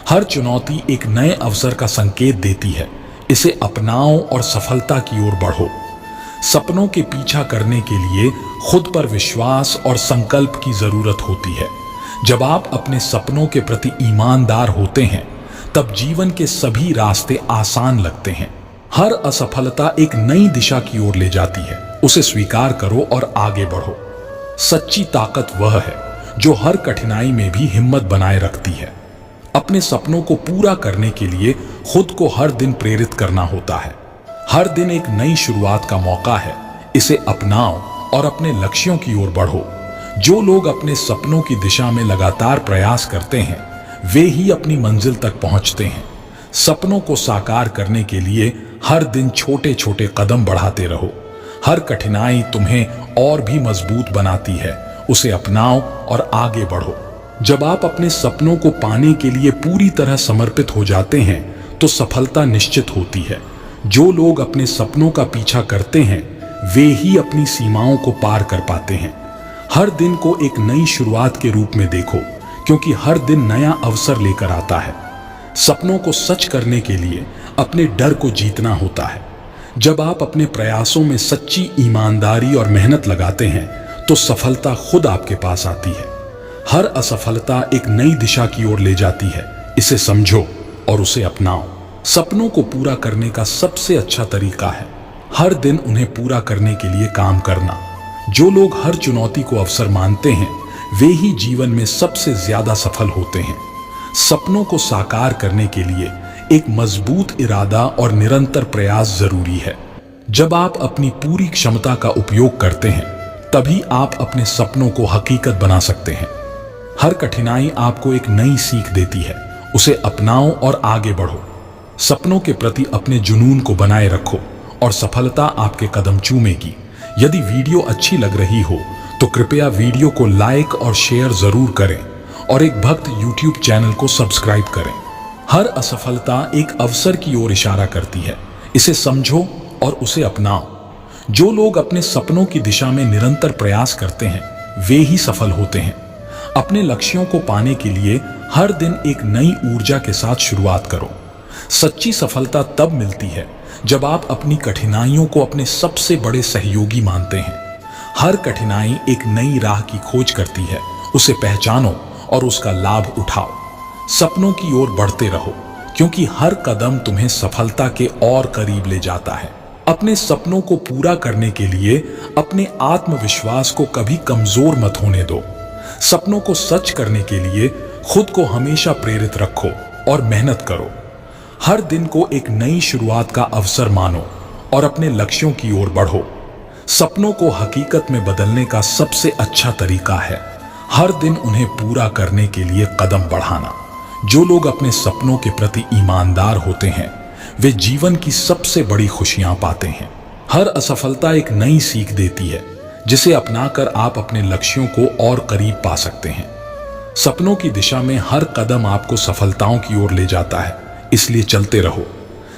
हर चुनौती एक नए अवसर का संकेत देती है, इसे अपनाओ और सफलता की ओर बढ़ो। सपनों के पीछा करने के लिए खुद पर विश्वास और संकल्प की जरूरत होती है। जब आप अपने सपनों के प्रति ईमानदार होते हैं तब जीवन के सभी रास्ते आसान लगते हैं। हर असफलता एक नई दिशा की ओर ले जाती है। उसे स्वीकार करो और आगे बढ़ो। सच्ची ताकत वह है जो हर कठिनाई में भी हिम्मत बनाए रखती है। अपने सपनों को पूरा करने के लिए खुद को हर दिन प्रेरित करना होता है। हर दिन एक नई शुरुआत का मौका है। इसे अपनाओ और अपने लक्ष्यों की ओर बढ़ो। जो लोग अपने सपनों की दिशा में लगातार प्रयास करते हैं वे ही अपनी मंजिल तक पहुंचते हैं। सपनों को साकार करने के लिए हर दिन छोटे छोटे कदम बढ़ाते रहो। हर कठिनाई तुम्हें और भी मजबूत बनाती है। उसे अपनाओ और आगे बढ़ो। जब आप अपने सपनों को पाने के लिए पूरी तरह समर्पित हो जाते हैं तो सफलता निश्चित होती है। जो लोग अपने सपनों का पीछा करते हैं वे ही अपनी सीमाओं को पार कर पाते हैं। हर दिन को एक नई शुरुआत के रूप में देखो, क्योंकि हर दिन नया अवसर लेकर आता है। सपनों को सच करने के लिए अपने डर को जीतना होता है। जब आप अपने प्रयासों में सच्ची ईमानदारी और मेहनत लगाते हैं तो सफलता खुद आपके पास आती है। हर असफलता एक नई दिशा की ओर ले जाती है। इसे समझो और उसे अपनाओ। सपनों को पूरा करने का सबसे अच्छा तरीका है हर दिन उन्हें पूरा करने के लिए काम करना। जो लोग हर चुनौती को अवसर मानते हैं वे ही जीवन में सबसे ज्यादा सफल होते हैं। सपनों को साकार करने के लिए एक मजबूत इरादा और निरंतर प्रयास जरूरी है। जब आप अपनी पूरी क्षमता का उपयोग करते हैं तभी आप अपने सपनों को हकीकत बना सकते हैं। हर कठिनाई आपको एक नई सीख देती है। उसे अपनाओ और आगे बढ़ो। सपनों के प्रति अपने जुनून को बनाए रखो और सफलता आपके कदम चूमेगी। यदि वीडियो अच्छी लग रही हो तो कृपया वीडियो को लाइक और शेयर जरूर करें और एक भक्त यूट्यूब चैनल को सब्सक्राइब करें। हर असफलता एक अवसर की ओर इशारा करती है। इसे समझो और उसे अपनाओ। जो लोग अपने सपनों की दिशा में निरंतर प्रयास करते हैं वे ही सफल होते हैं। अपने लक्ष्यों को पाने के लिए हर दिन एक नई ऊर्जा के साथ शुरुआत करो। सच्ची सफलता तब मिलती है जब आप अपनी कठिनाइयों को अपने सबसे बड़े सहयोगी मानते हैं। हर कठिनाई एक नई राह की खोज करती है। उसे पहचानो और उसका लाभ उठाओ। सपनों की ओर बढ़ते रहो, क्योंकि हर कदम तुम्हें सफलता के और करीब ले जाता है। अपने सपनों को पूरा करने के लिए अपने आत्मविश्वास को कभी कमजोर मत होने दो। सपनों को सच करने के लिए खुद को हमेशा प्रेरित रखो और मेहनत करो। हर दिन को एक नई शुरुआत का अवसर मानो और अपने लक्ष्यों की ओर बढ़ो। सपनों को हकीकत में बदलने का सबसे अच्छा तरीका है हर दिन उन्हें पूरा करने के लिए कदम बढ़ाना। जो लोग अपने सपनों के प्रति ईमानदार होते हैं वे जीवन की सबसे बड़ी खुशियां पाते हैं। हर असफलता एक नई सीख देती है जिसे अपनाकर आप अपने लक्ष्यों को और करीब पा सकते हैं। सपनों की दिशा में हर कदम आपको सफलताओं की ओर ले जाता है, इसलिए चलते रहो।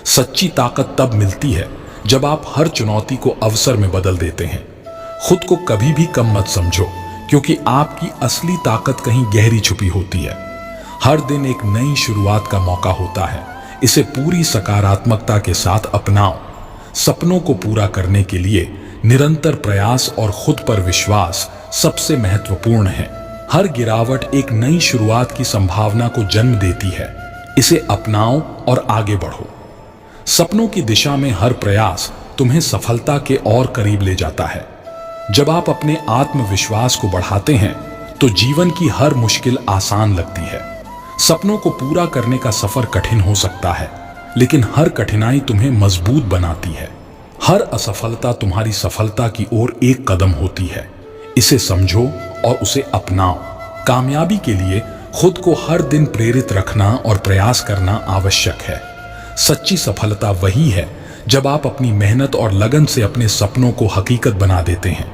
सच्ची ताकत तब मिलती है जब आप हर चुनौती को अवसर में बदल देते हैं। खुद को कभी भी कम मत समझो, क्योंकि आपकी असली ताकत कहीं गहरी छुपी होती है। हर दिन एक नई शुरुआत का मौका होता है। इसे पूरी सकारात्मकता के साथ अपनाओ। सपनों को पूरा करने के लिए निरंतर प्रयास और खुद पर विश्वास सबसे महत्वपूर्ण है। हर गिरावट एक नई शुरुआत की संभावना को जन्म देती है। इसे अपनाओ और आगे बढ़ो। सपनों की दिशा में हर प्रयास तुम्हें सफलता के और करीब ले जाता है। जब आप अपने आत्मविश्वास को बढ़ाते हैं तो जीवन की हर मुश्किल आसान लगती है। सपनों को पूरा करने का सफर कठिन हो सकता है, लेकिन हर कठिनाई तुम्हें मजबूत बनाती है। हर असफलता तुम्हारी सफलता की ओर एक कदम होती है। इसे समझो और उसे अपनाओ। कामयाबी के लिए खुद को हर दिन प्रेरित रखना और प्रयास करना आवश्यक है। सच्ची सफलता वही है जब आप अपनी मेहनत और लगन से अपने सपनों को हकीकत बना देते हैं।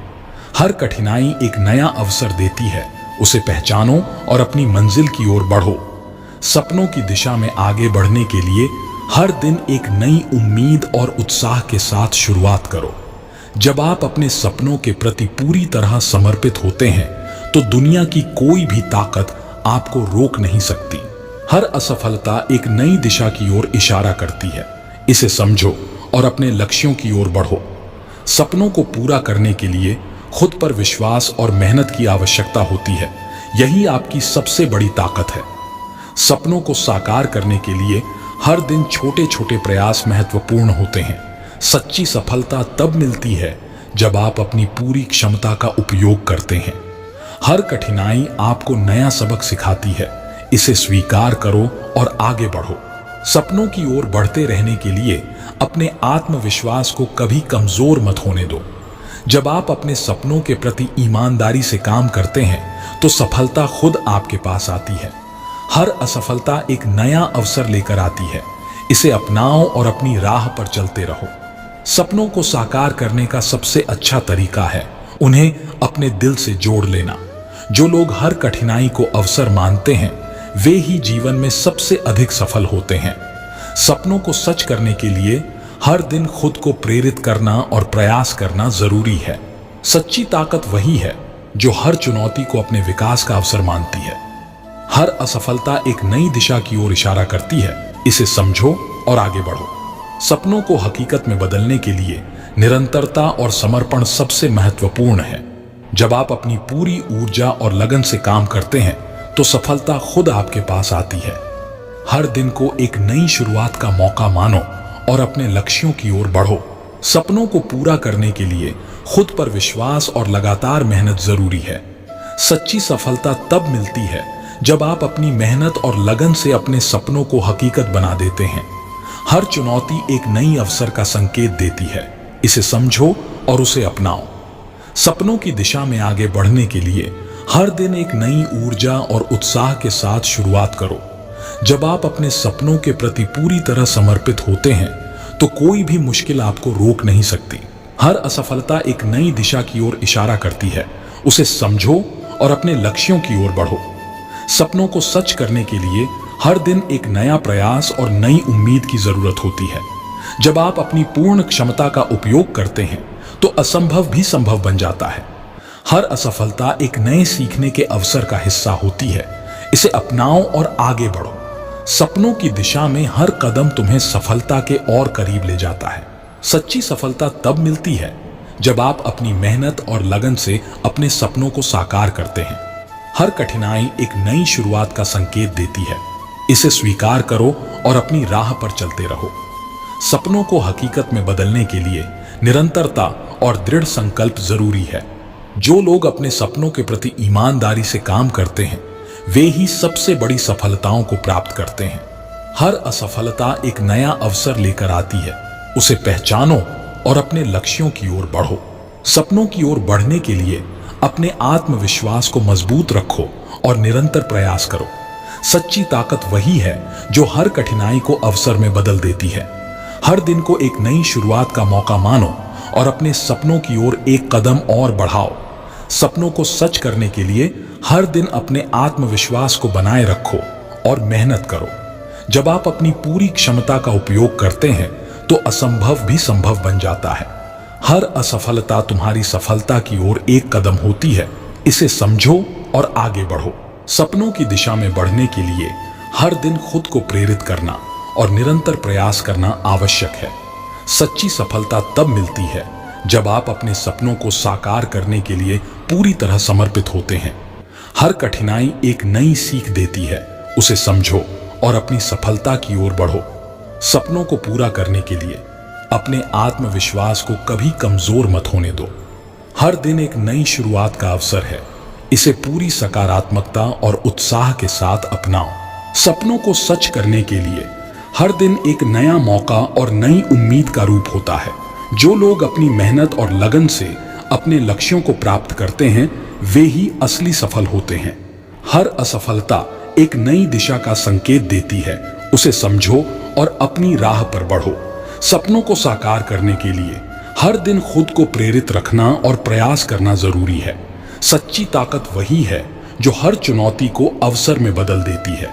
हर कठिनाई एक नया अवसर देती है। उसे पहचानो और अपनी मंजिल की ओर बढ़ो। सपनों की दिशा में आगे बढ़ने के लिए हर दिन एक नई उम्मीद और उत्साह के साथ शुरुआत करो। जब आप अपने सपनों के प्रति पूरी तरह समर्पित होते हैं तो दुनिया की कोई भी ताकत आपको रोक नहीं सकती। हर असफलता एक नई दिशा की ओर इशारा करती है। इसे समझो और अपने लक्ष्यों की ओर बढ़ो। सपनों को पूरा करने के लिए खुद पर विश्वास और मेहनत की आवश्यकता होती है। यही आपकी सबसे बड़ी ताकत है। सपनों को साकार करने के लिए हर दिन छोटे छोटे प्रयास महत्वपूर्ण होते हैं। सच्ची सफलता तब मिलती है जब आप अपनी पूरी क्षमता का उपयोग करते हैं। हर कठिनाई आपको नया सबक सिखाती है, इसे स्वीकार करो और आगे बढ़ो। सपनों की ओर बढ़ते रहने के लिए अपने आत्मविश्वास को कभी कमजोर मत होने दो। जब आप अपने सपनों के प्रति ईमानदारी से काम करते हैं तो सफलता खुद आपके पास आती है। हर असफलता एक नया अवसर लेकर आती है, इसे अपनाओ और अपनी राह पर चलते रहो। सपनों को साकार करने का सबसे अच्छा तरीका है उन्हें अपने दिल से जोड़ लेना। जो लोग हर कठिनाई को अवसर मानते हैं वे ही जीवन में सबसे अधिक सफल होते हैं। सपनों को सच करने के लिए हर दिन खुद को प्रेरित करना और प्रयास करना जरूरी है। सच्ची ताकत वही है जो हर चुनौती को अपने विकास का अवसर मानती है। हर असफलता एक नई दिशा की ओर इशारा करती है, इसे समझो और आगे बढ़ो। सपनों को हकीकत में बदलने के लिए निरंतरता और समर्पण सबसे महत्वपूर्ण है। जब आप अपनी पूरी ऊर्जा और लगन से काम करते हैं तो सफलता खुद आपके पास आती है। हर दिन को एक नई शुरुआत का मौका मानो और अपने लक्ष्यों की ओर बढ़ो। सपनों को पूरा करने के लिए खुद पर विश्वास और लगातार मेहनत जरूरी है। सच्ची सफलता तब मिलती है जब आप अपनी मेहनत और लगन से अपने सपनों को हकीकत बना देते हैं। हर चुनौती एक नई अवसर का संकेत देती है, इसे समझो और उसे अपनाओ। सपनों की दिशा में आगे बढ़ने के लिए हर दिन एक नई ऊर्जा और उत्साह के साथ शुरुआत करो। जब आप अपने सपनों के प्रति पूरी तरह समर्पित होते हैं तो कोई भी मुश्किल आपको रोक नहीं सकती। हर असफलता एक नई दिशा की ओर इशारा करती है, उसे समझो और अपने लक्ष्यों की ओर बढ़ो। सपनों को सच करने के लिए हर दिन एक नया प्रयास और नई उम्मीद की जरूरत होती है। जब आप अपनी पूर्ण क्षमता का उपयोग करते हैं तो असंभव भी संभव बन जाता है। हर असफलता एक नए सीखने के अवसर का हिस्सा होती है, इसे अपनाओ और आगे बढ़ो। सपनों की दिशा में हर कदम तुम्हें सफलता के और करीब ले जाता है। सच्ची सफलता तब मिलती है जब आप अपनी मेहनत और लगन से अपने सपनों को साकार करते हैं। हर कठिनाई एक नई शुरुआत का संकेत देती है, इसे स्वीकार करो और अपनी राह पर चलते रहो। सपनों को हकीकत में बदलने के लिए निरंतरता और दृढ़ संकल्प जरूरी है। जो लोग अपने सपनों के प्रति ईमानदारी से काम करते हैं वे ही सबसे बड़ी सफलताओं को प्राप्त करते हैं। हर असफलता एक नया अवसर लेकर आती है, उसे पहचानो और अपने लक्ष्यों की ओर बढ़ो। सपनों की ओर बढ़ने के लिए अपने आत्मविश्वास को मजबूत रखो और निरंतर प्रयास करो। सच्ची ताकत वही है जो हर कठिनाई को अवसर में बदल देती है। हर दिन को एक नई शुरुआत का मौका मानो और अपने सपनों की ओर एक कदम और बढ़ाओ। सपनों को सच करने के लिए हर दिन अपने आत्मविश्वास को बनाए रखो और मेहनत करो। जब आप अपनी पूरी क्षमता का उपयोग करते हैं तो असंभव भी संभव बन जाता है। हर असफलता तुम्हारी सफलता की ओर एक कदम होती है, इसे समझो और आगे बढ़ो। सपनों की दिशा में बढ़ने के लिए हर दिन खुद को प्रेरित करना और निरंतर प्रयास करना आवश्यक है। सच्ची सफलता तब मिलती है जब आप अपने सपनों को साकार करने के लिए पूरी तरह समर्पित होते हैं। हर कठिनाई एक नई सीख देती है, उसे समझो और अपनी सफलता की ओर बढ़ो। सपनों को पूरा करने के लिए अपने आत्मविश्वास को कभी कमजोर मत होने दो। हर दिन एक नई शुरुआत का अवसर है, इसे पूरी सकारात्मकता और उत्साह के साथ अपनाओ। सपनों को सच करने के लिए हर दिन एक नया मौका और नई उम्मीद का रूप होता है। जो लोग अपनी मेहनत और लगन से अपने लक्ष्यों को प्राप्त करते हैं वे ही असली सफल होते हैं। हर असफलता एक नई दिशा का संकेत देती है, उसे समझो और अपनी राह पर बढ़ो। सपनों को साकार करने के लिए हर दिन खुद को प्रेरित रखना और प्रयास करना जरूरी है। सच्ची ताकत वही है जो हर चुनौती को अवसर में बदल देती है।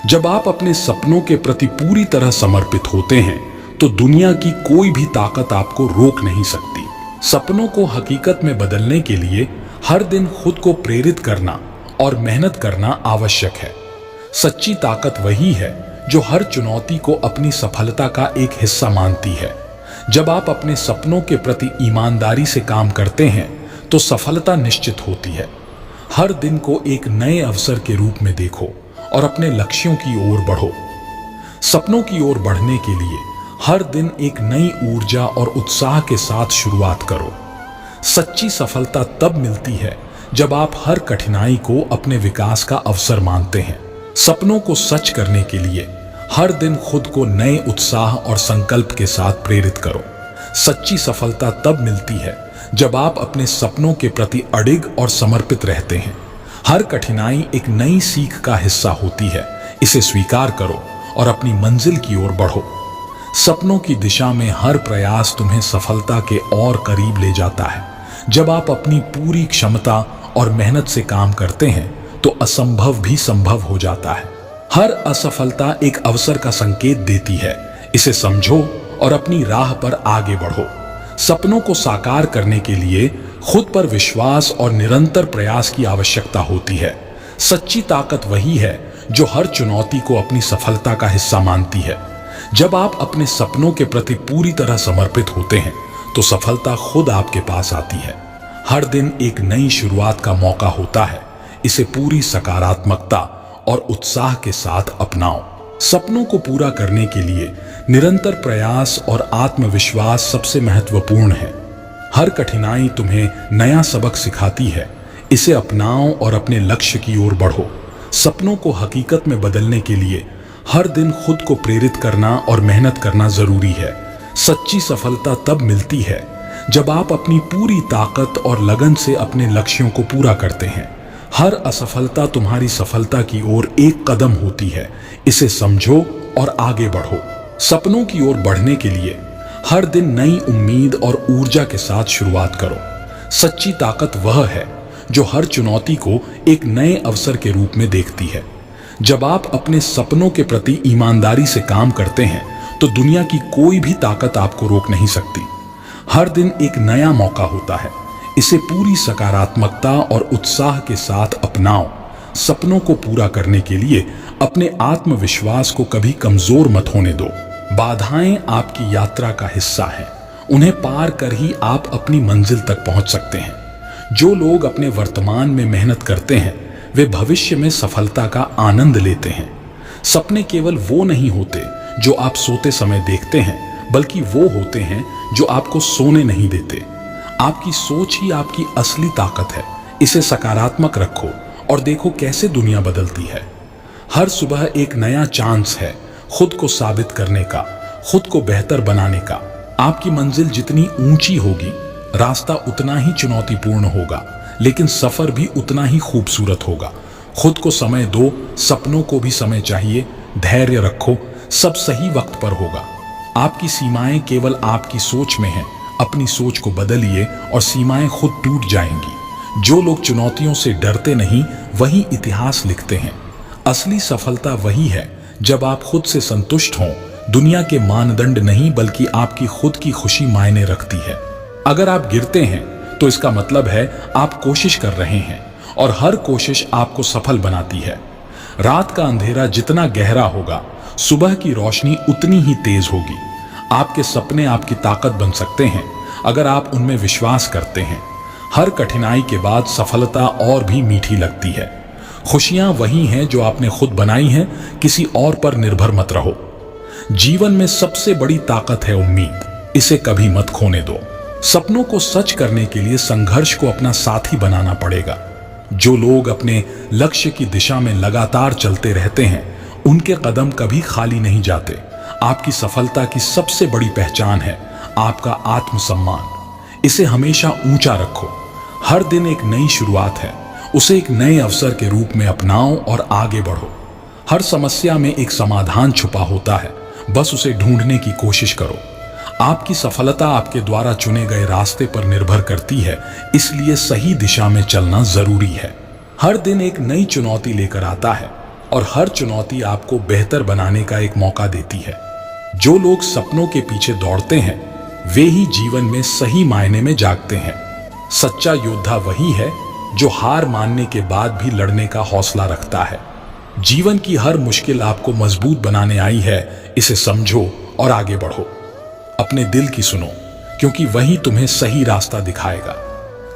जब आप अपने सपनों के प्रति पूरी तरह समर्पित होते हैं तो दुनिया की कोई भी ताकत आपको रोक नहीं सकती। सपनों को हकीकत में बदलने के लिए हर दिन खुद को प्रेरित करना और मेहनत करना आवश्यक है। सच्ची ताकत वही है जो हर चुनौती को अपनी सफलता का एक हिस्सा मानती है। जब आप अपने सपनों के प्रति ईमानदारी से काम करते हैं तो सफलता निश्चित होती है। हर दिन को एक नए अवसर के रूप में देखो और अपने लक्ष्यों की ओर बढ़ो। सपनों की ओर बढ़ने के लिए हर दिन एक नई ऊर्जा और उत्साह के साथ शुरुआत करो। सच्ची सफलता तब मिलती है जब आप हर कठिनाई को अपने विकास का अवसर मानते हैं। सपनों को सच करने के लिए हर दिन खुद को नए उत्साह और संकल्प के साथ प्रेरित करो। सच्ची सफलता तब मिलती है जब आप अपने सपनों के प्रति अडिग और समर्पित रहते हैं। हर कठिनाई एक नई सीख का हिस्सा होती है। इसे स्वीकार करो और अपनी मंजिल की ओर बढ़ो। सपनों की दिशा में हर प्रयास तुम्हें सफलता के और करीब ले जाता है। जब आप अपनी पूरी क्षमता और मेहनत से काम करते हैं तो असंभव भी संभव हो जाता है। हर असफलता एक अवसर का संकेत देती है। इसे समझो और अपनी राह पर आगे बढ़ो। सपनों को साकार करने के लिए खुद पर विश्वास और निरंतर प्रयास की आवश्यकता होती है। सच्ची ताकत वही है जो हर चुनौती को अपनी सफलता का हिस्सा मानती है। जब आप अपने सपनों के प्रति पूरी तरह समर्पित होते हैं तो सफलता खुद आपके पास आती है। हर दिन एक नई शुरुआत का मौका होता है। इसे पूरी सकारात्मकता और उत्साह के साथ अपनाओ। सपनों को पूरा करने के लिए निरंतर प्रयास और आत्मविश्वास सबसे महत्वपूर्ण है। हर कठिनाई तुम्हें नया सबक सिखाती है। इसे अपनाओ और अपने लक्ष्य की ओर बढ़ो। सपनों को हकीकत में बदलने के लिए हर दिन खुद को प्रेरित करना और मेहनत करना जरूरी है। सच्ची सफलता तब मिलती है जब आप अपनी पूरी ताकत और लगन से अपने लक्ष्यों को पूरा करते हैं। हर असफलता तुम्हारी सफलता की ओर एक कदम होती है। इसे समझो और आगे बढ़ो। सपनों की ओर बढ़ने के लिए हर दिन नई उम्मीद और ऊर्जा के साथ शुरुआत करो। सच्ची ताकत वह है जो हर चुनौती को एक नए अवसर के रूप में देखती है। जब आप अपने सपनों के प्रति ईमानदारी से काम करते हैं तो दुनिया की कोई भी ताकत आपको रोक नहीं सकती। हर दिन एक नया मौका होता है। इसे पूरी सकारात्मकता और उत्साह के साथ अपनाओ। सपनों को पूरा करने के लिए अपने आत्मविश्वास को कभी कमजोर मत होने दो। बाधाएं आपकी यात्रा का हिस्सा हैं। उन्हें पार कर ही आप अपनी मंजिल तक पहुंच सकते हैं। जो लोग अपने वर्तमान में मेहनत करते हैं वे भविष्य में सफलता का आनंद लेते हैं। सपने केवल वो नहीं होते जो आप सोते समय देखते हैं, बल्कि वो होते हैं जो आपको सोने नहीं देते। आपकी सोच ही आपकी असली ताकत है। इसे सकारात्मक रखो और देखो कैसे दुनिया बदलती है। हर सुबह एक नया चांस है खुद को साबित करने का, खुद को बेहतर बनाने का। आपकी मंजिल जितनी ऊंची होगी, रास्ता उतना ही चुनौतीपूर्ण होगा, लेकिन सफर भी उतना ही खूबसूरत होगा। खुद को समय दो, सपनों को भी समय चाहिए। धैर्य रखो, सब सही वक्त पर होगा। आपकी सीमाएं केवल आपकी सोच में हैं। अपनी सोच को बदलिए और सीमाएं खुद टूट जाएंगी। जो लोग चुनौतियों से डरते नहीं, वही इतिहास लिखते हैं। असली सफलता वही है जब आप खुद से संतुष्ट हों। दुनिया के मानदंड नहीं, बल्कि आपकी खुद की खुशी मायने रखती है। अगर आप गिरते हैं तो इसका मतलब है आप कोशिश कर रहे हैं और हर कोशिश आपको सफल बनाती है। रात का अंधेरा जितना गहरा होगा, सुबह की रोशनी उतनी ही तेज होगी। आपके सपने आपकी ताकत बन सकते हैं अगर आप उनमें विश्वास करते हैं। हर कठिनाई के बाद सफलता और भी मीठी लगती है। खुशियां वही हैं जो आपने खुद बनाई हैं, किसी और पर निर्भर मत रहो। जीवन में सबसे बड़ी ताकत है उम्मीद। इसे कभी मत खोने दो। सपनों को सच करने के लिए संघर्ष को अपना साथी बनाना पड़ेगा। जो लोग अपने लक्ष्य की दिशा में लगातार चलते रहते हैं, उनके कदम कभी खाली नहीं जाते। आपकी सफलता की सबसे बड़ी पहचान है आपका आत्मसम्मान। इसे हमेशा ऊंचा रखो। हर दिन एक नई शुरुआत है। उसे एक नए अवसर के रूप में अपनाओ और आगे बढ़ो। हर समस्या में एक समाधान छुपा होता है, बस उसे ढूंढने की कोशिश करो। आपकी सफलता आपके द्वारा चुने गए रास्ते पर निर्भर करती है, इसलिए सही दिशा में चलना जरूरी है। हर दिन एक नई चुनौती लेकर आता है और हर चुनौती आपको बेहतर बनाने का एक मौका देती है। जो लोग सपनों के पीछे दौड़ते हैं वे ही जीवन में सही मायने में जागते हैं। सच्चा योद्धा वही है जो हार मानने के बाद भी लड़ने का हौसला रखता है। जीवन की हर मुश्किल आपको मजबूत बनाने आई है। इसे समझो और आगे बढ़ो। अपने दिल की सुनो, क्योंकि वही तुम्हें सही रास्ता दिखाएगा।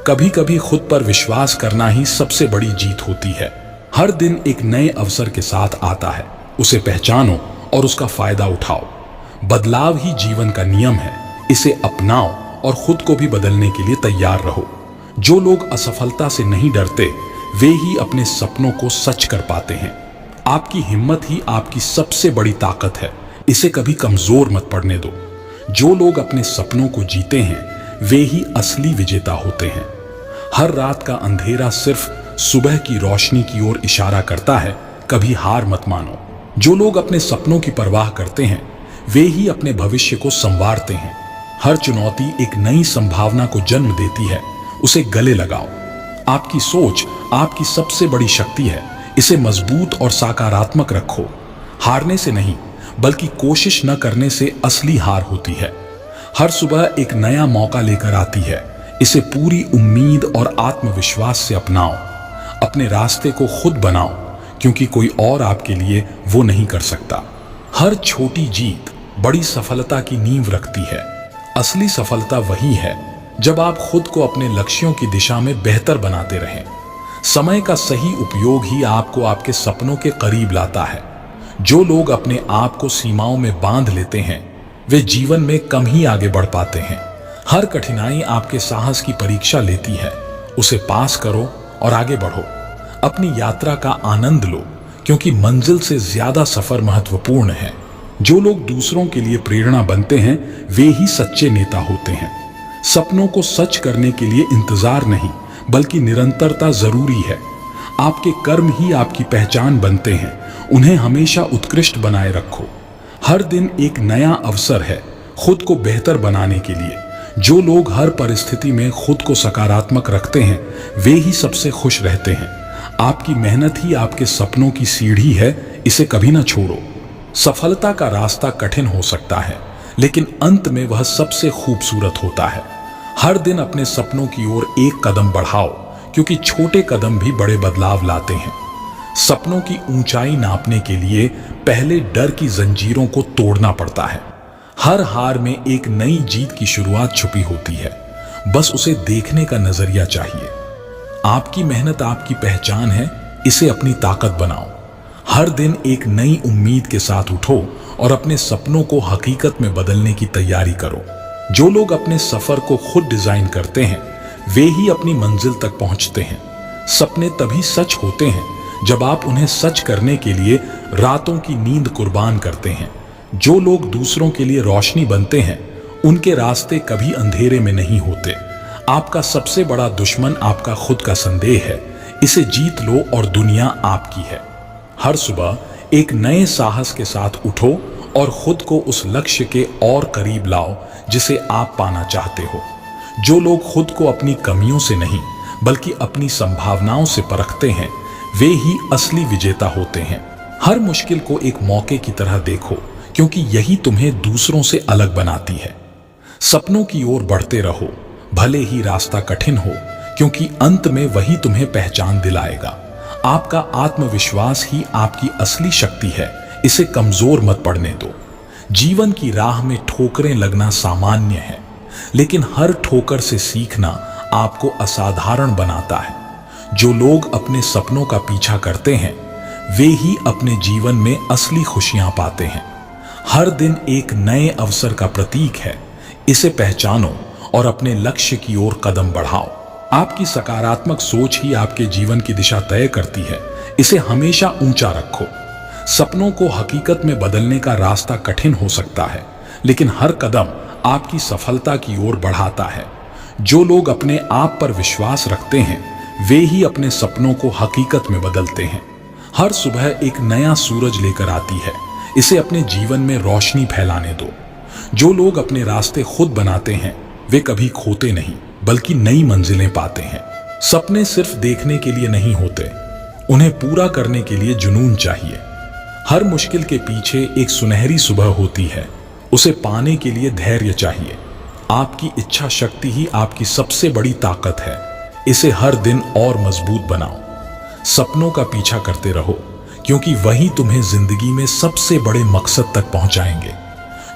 कभी कभी खुद पर विश्वास करना ही सबसे बड़ी जीत होती है। हर दिन एक नए अवसर के साथ आता है। उसे पहचानो और उसका फायदा उठाओ। बदलाव ही जीवन का नियम है, इसे अपनाओ और खुद को भी बदलने के लिए तैयार रहो। जो लोग असफलता से नहीं डरते वे ही अपने सपनों को सच कर पाते हैं। आपकी हिम्मत ही आपकी सबसे बड़ी ताकत है, इसे कभी कमजोर मत पड़ने दो। जो लोग अपने सपनों को जीते हैं वे ही असली विजेता होते हैं। हर रात का अंधेरा सिर्फ सुबह की रोशनी की ओर इशारा करता है, कभी हार मत मानो। जो लोग अपने सपनों की परवाह करते हैं वे ही अपने भविष्य को संवारते हैं। हर चुनौती एक नई संभावना को जन्म देती है, उसे गले लगाओ। आपकी सोच आपकी सबसे बड़ी शक्ति है, इसे मजबूत और सकारात्मक रखो। हारने से नहीं बल्कि कोशिश न करने से असली हार होती है। हर सुबह एक नया मौका लेकर आती है, इसे पूरी उम्मीद और आत्मविश्वास से अपनाओ। अपने रास्ते को खुद बनाओ, क्योंकि कोई और आपके लिए वो नहीं कर सकता। हर छोटी जीत बड़ी सफलता की नींव रखती है। असली सफलता वही है जब आप खुद को अपने लक्ष्यों की दिशा में बेहतर बनाते रहें। समय का सही उपयोग ही आपको आपके सपनों के करीब लाता है। जो लोग अपने आप को सीमाओं में बांध लेते हैं वे जीवन में कम ही आगे बढ़ पाते हैं। हर कठिनाई आपके साहस की परीक्षा लेती है, उसे पास करो और आगे बढ़ो। अपनी यात्रा का आनंद लो, क्योंकि मंजिल से ज्यादा सफर महत्वपूर्ण है। जो लोग दूसरों के लिए प्रेरणा बनते हैं वे ही सच्चे नेता होते हैं। सपनों को सच करने के लिए इंतजार नहीं बल्कि निरंतरता जरूरी है। आपके कर्म ही आपकी पहचान बनते हैं, उन्हें हमेशा उत्कृष्ट बनाए रखो। हर दिन एक नया अवसर है खुद को बेहतर बनाने के लिए। जो लोग हर परिस्थिति में खुद को सकारात्मक रखते हैं वे ही सबसे खुश रहते हैं। आपकी मेहनत ही आपके सपनों की सीढ़ी है, इसे कभी ना छोड़ो। सफलता का रास्ता कठिन हो सकता है, लेकिन अंत में वह सबसे खूबसूरत होता है। हर दिन अपने सपनों की ओर एक कदम बढ़ाओ, क्योंकि छोटे कदम भी बड़े बदलाव लाते हैं। सपनों की ऊंचाई नापने के लिए पहले डर की जंजीरों को तोड़ना पड़ता है। हर हार में एक नई जीत की शुरुआत छुपी होती है, बस उसे देखने का नजरिया चाहिए। आपकी मेहनत आपकी पहचान है, इसे अपनी ताकत बनाओ। हर दिन एक नई उम्मीद के साथ उठो और अपने सपनों को हकीकत में बदलने की तैयारी करो। जो लोग अपने सफर को खुद डिजाइन करते हैं वे ही अपनी मंजिल तक पहुंचते हैं। सपने तभी सच होते हैं जब आप उन्हें सच करने के लिए रातों की नींद कुर्बान करते हैं। जो लोग दूसरों के लिए रोशनी बनते हैं उनके रास्ते कभी अंधेरे में नहीं होते। आपका सबसे बड़ा दुश्मन आपका खुद का संदेह है, इसे जीत लो और दुनिया आपकी है। हर सुबह एक नए साहस के साथ उठो और खुद को उस लक्ष्य के और करीब लाओ जिसे आप पाना चाहते हो। जो लोग खुद को अपनी कमियों से नहीं बल्कि अपनी संभावनाओं से परखते हैं वे ही असली विजेता होते हैं। हर मुश्किल को एक मौके की तरह देखो, क्योंकि यही तुम्हें दूसरों से अलग बनाती है। सपनों की ओर बढ़ते रहो, भले ही रास्ता कठिन हो, क्योंकि अंत में वही तुम्हें पहचान दिलाएगा। आपका आत्मविश्वास ही आपकी असली शक्ति है, इसे कमजोर मत पड़ने दो। जीवन की राह में ठोकरें लगना सामान्य है, लेकिन हर ठोकर से सीखना आपको असाधारण बनाता है। जो लोग अपने सपनों का पीछा करते हैं वे ही अपने जीवन में असली खुशियां पाते हैं। हर दिन एक नए अवसर का प्रतीक है, इसे पहचानो और अपने लक्ष्य की ओर कदम बढ़ाओ। आपकी सकारात्मक सोच ही आपके जीवन की दिशा तय करती है, इसे हमेशा ऊंचा रखो। सपनों को हकीकत में बदलने का रास्ता कठिन हो सकता है, लेकिन हर कदम आपकी सफलता की ओर बढ़ाता है। जो लोग अपने आप पर विश्वास रखते हैं वे ही अपने सपनों को हकीकत में बदलते हैं। हर सुबह एक नया सूरज लेकर आती है, इसे अपने जीवन में रोशनी फैलाने दो। जो लोग अपने रास्ते खुद बनाते हैं वे कभी खोते नहीं बल्कि नई मंजिलें पाते हैं। सपने सिर्फ देखने के लिए नहीं होते, उन्हें पूरा करने के लिए जुनून चाहिए। हर मुश्किल के पीछे एक सुनहरी सुबह होती है, उसे पाने के लिए धैर्य चाहिए। आपकी इच्छा शक्ति ही आपकी सबसे बड़ी ताकत है, इसे हर दिन और मजबूत बनाओ। सपनों का पीछा करते रहो, क्योंकि वही तुम्हें जिंदगी में सबसे बड़े मकसद तक पहुंचाएंगे।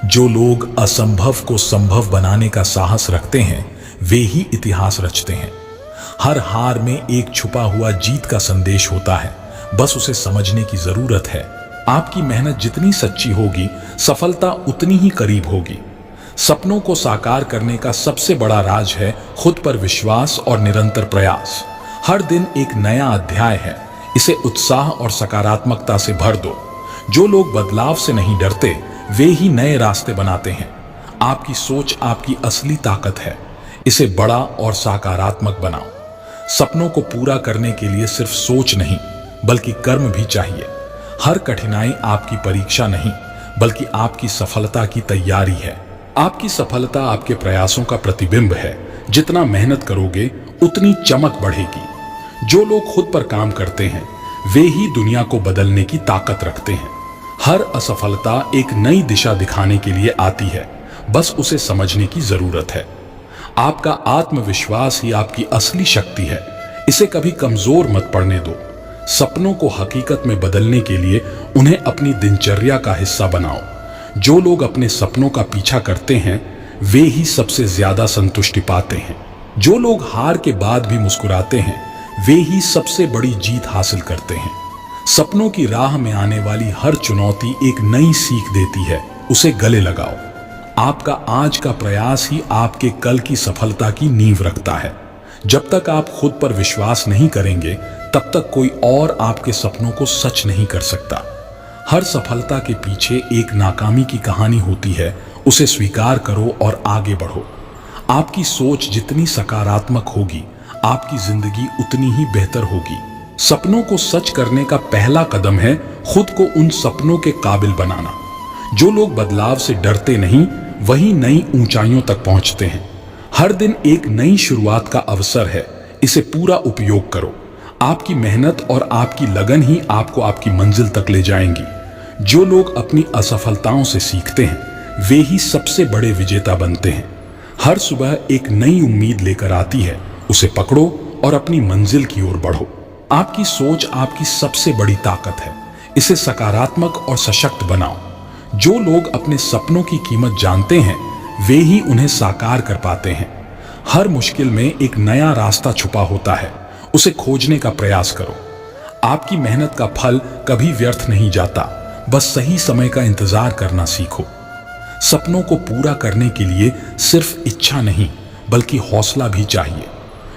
जो लोग असंभव को संभव बनाने का साहस रखते हैं वे ही इतिहास रचते हैं। हर हार में एक छुपा हुआ जीत का संदेश होता है, बस उसे समझने की जरूरत है। आपकी मेहनत जितनी सच्ची होगी, सफलता उतनी ही करीब होगी। सपनों को साकार करने का सबसे बड़ा राज है खुद पर विश्वास और निरंतर प्रयास। हर दिन एक नया अध्याय है, इसे उत्साह और सकारात्मकता से भर दो। जो लोग बदलाव से नहीं डरते, वे ही नए रास्ते बनाते हैं। आपकी सोच आपकी असली ताकत है, इसे बड़ा और सकारात्मक बनाओ। सपनों को पूरा करने के लिए सिर्फ सोच नहीं, बल्कि कर्म भी चाहिए। हर कठिनाई आपकी परीक्षा नहीं, बल्कि आपकी सफलता की तैयारी है। आपकी सफलता आपके प्रयासों का प्रतिबिंब है। जितना मेहनत करोगे, उतनी चमक बढ़ेगी। जो लोग खुद पर काम करते हैं, वे ही दुनिया को बदलने की ताकत रखते हैं। हर असफलता एक नई दिशा दिखाने के लिए आती है, बस उसे समझने की जरूरत है। आपका आत्मविश्वास ही आपकी असली शक्ति है, इसे कभी कमजोर मत पड़ने दो। सपनों को हकीकत में बदलने के लिए उन्हें अपनी दिनचर्या का हिस्सा बनाओ। जो लोग अपने सपनों का पीछा करते हैं, वे ही सबसे ज्यादा संतुष्टि पाते हैं। जो लोग हार के बाद भी मुस्कुराते हैं, वे ही सबसे बड़ी जीत हासिल करते हैं। सपनों की राह में आने वाली हर चुनौती एक नई सीख देती है, उसे गले लगाओ। आपका आज का प्रयास ही आपके कल की सफलता की नींव रखता है। जब तक आप खुद पर विश्वास नहीं करेंगे, तब तक कोई और आपके सपनों को सच नहीं कर सकता। हर सफलता के पीछे एक नाकामी की कहानी होती है, उसे स्वीकार करो और आगे बढ़ो। आपकी सोच जितनी सकारात्मक होगी, आपकी जिंदगी उतनी ही बेहतर होगी। सपनों को सच करने का पहला कदम है खुद को उन सपनों के काबिल बनाना। जो लोग बदलाव से डरते नहीं, वही नई ऊंचाइयों तक पहुंचते हैं। हर दिन एक नई शुरुआत का अवसर है, इसे पूरा उपयोग करो। आपकी मेहनत और आपकी लगन ही आपको आपकी मंजिल तक ले जाएंगी। जो लोग अपनी असफलताओं से सीखते हैं, वे ही सबसे बड़े विजेता बनते हैं। हर सुबह एक नई उम्मीद लेकर आती है, उसे पकड़ो और अपनी मंजिल की ओर बढ़ो। आपकी सोच आपकी सबसे बड़ी ताकत है, इसे सकारात्मक और सशक्त बनाओ। जो लोग अपने सपनों की कीमत जानते हैं, वे ही उन्हें साकार कर पाते हैं। हर मुश्किल में एक नया रास्ता छुपा होता है, उसे खोजने का प्रयास करो। आपकी मेहनत का फल कभी व्यर्थ नहीं जाता, बस सही समय का इंतजार करना सीखो। सपनों को पूरा करने के लिए सिर्फ इच्छा नहीं, बल्कि हौसला भी चाहिए।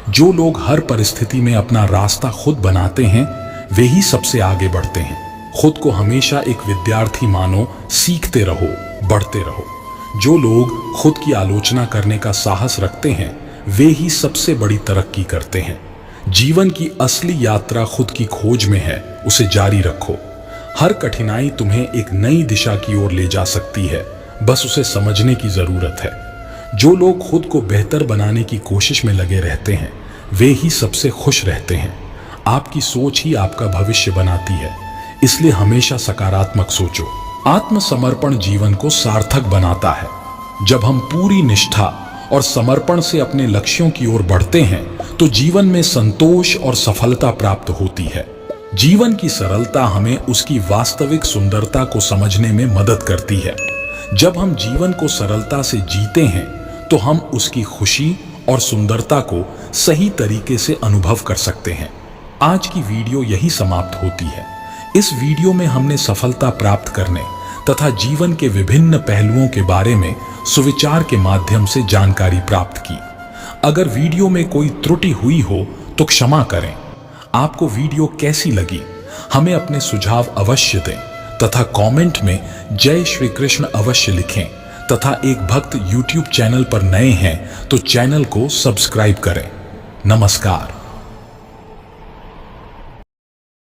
जो लोग हर परिस्थिति में अपना रास्ता खुद बनाते हैं, वे ही सबसे आगे बढ़ते हैं। खुद को हमेशा एक विद्यार्थी मानो, सीखते रहो, बढ़ते रहो। जो लोग खुद की आलोचना करने का साहस रखते हैं, वे ही सबसे बड़ी तरक्की करते हैं। जीवन की असली यात्रा खुद की खोज में है, उसे जारी रखो। हर कठिनाई तुम्हें एक नई दिशा की ओर ले जा सकती है, बस उसे समझने की जरूरत है। जो लोग खुद को बेहतर बनाने की कोशिश में लगे रहते हैं, वे ही सबसे खुश रहते हैं। आपकी सोच ही आपका भविष्य बनाती है, इसलिए हमेशा सकारात्मक सोचो। आत्मसमर्पण जीवन को सार्थक बनाता है। जब हम पूरी निष्ठा और समर्पण से अपने लक्ष्यों की ओर बढ़ते हैं, तो जीवन में संतोष और सफलता प्राप्त होती है। जीवन की सरलता हमें उसकी वास्तविक सुंदरता को समझने में मदद करती है। जब हम जीवन को सरलता से जीते हैं, तो हम उसकी खुशी और सुंदरता को सही तरीके से अनुभव कर सकते हैं। आज की वीडियो यही समाप्त होती है। इस वीडियो में हमने सफलता प्राप्त करने तथा जीवन के विभिन्न पहलुओं के बारे में सुविचार के माध्यम से जानकारी प्राप्त की। अगर वीडियो में कोई त्रुटि हुई हो तो क्षमा करें। आपको वीडियो कैसी लगी, हमें अपने सुझाव अवश्य दें तथा कमेंट में जय श्री कृष्ण अवश्य लिखें। तथा एक भक्त YouTube चैनल पर नए हैं तो चैनल को सब्सक्राइब करें। नमस्कार।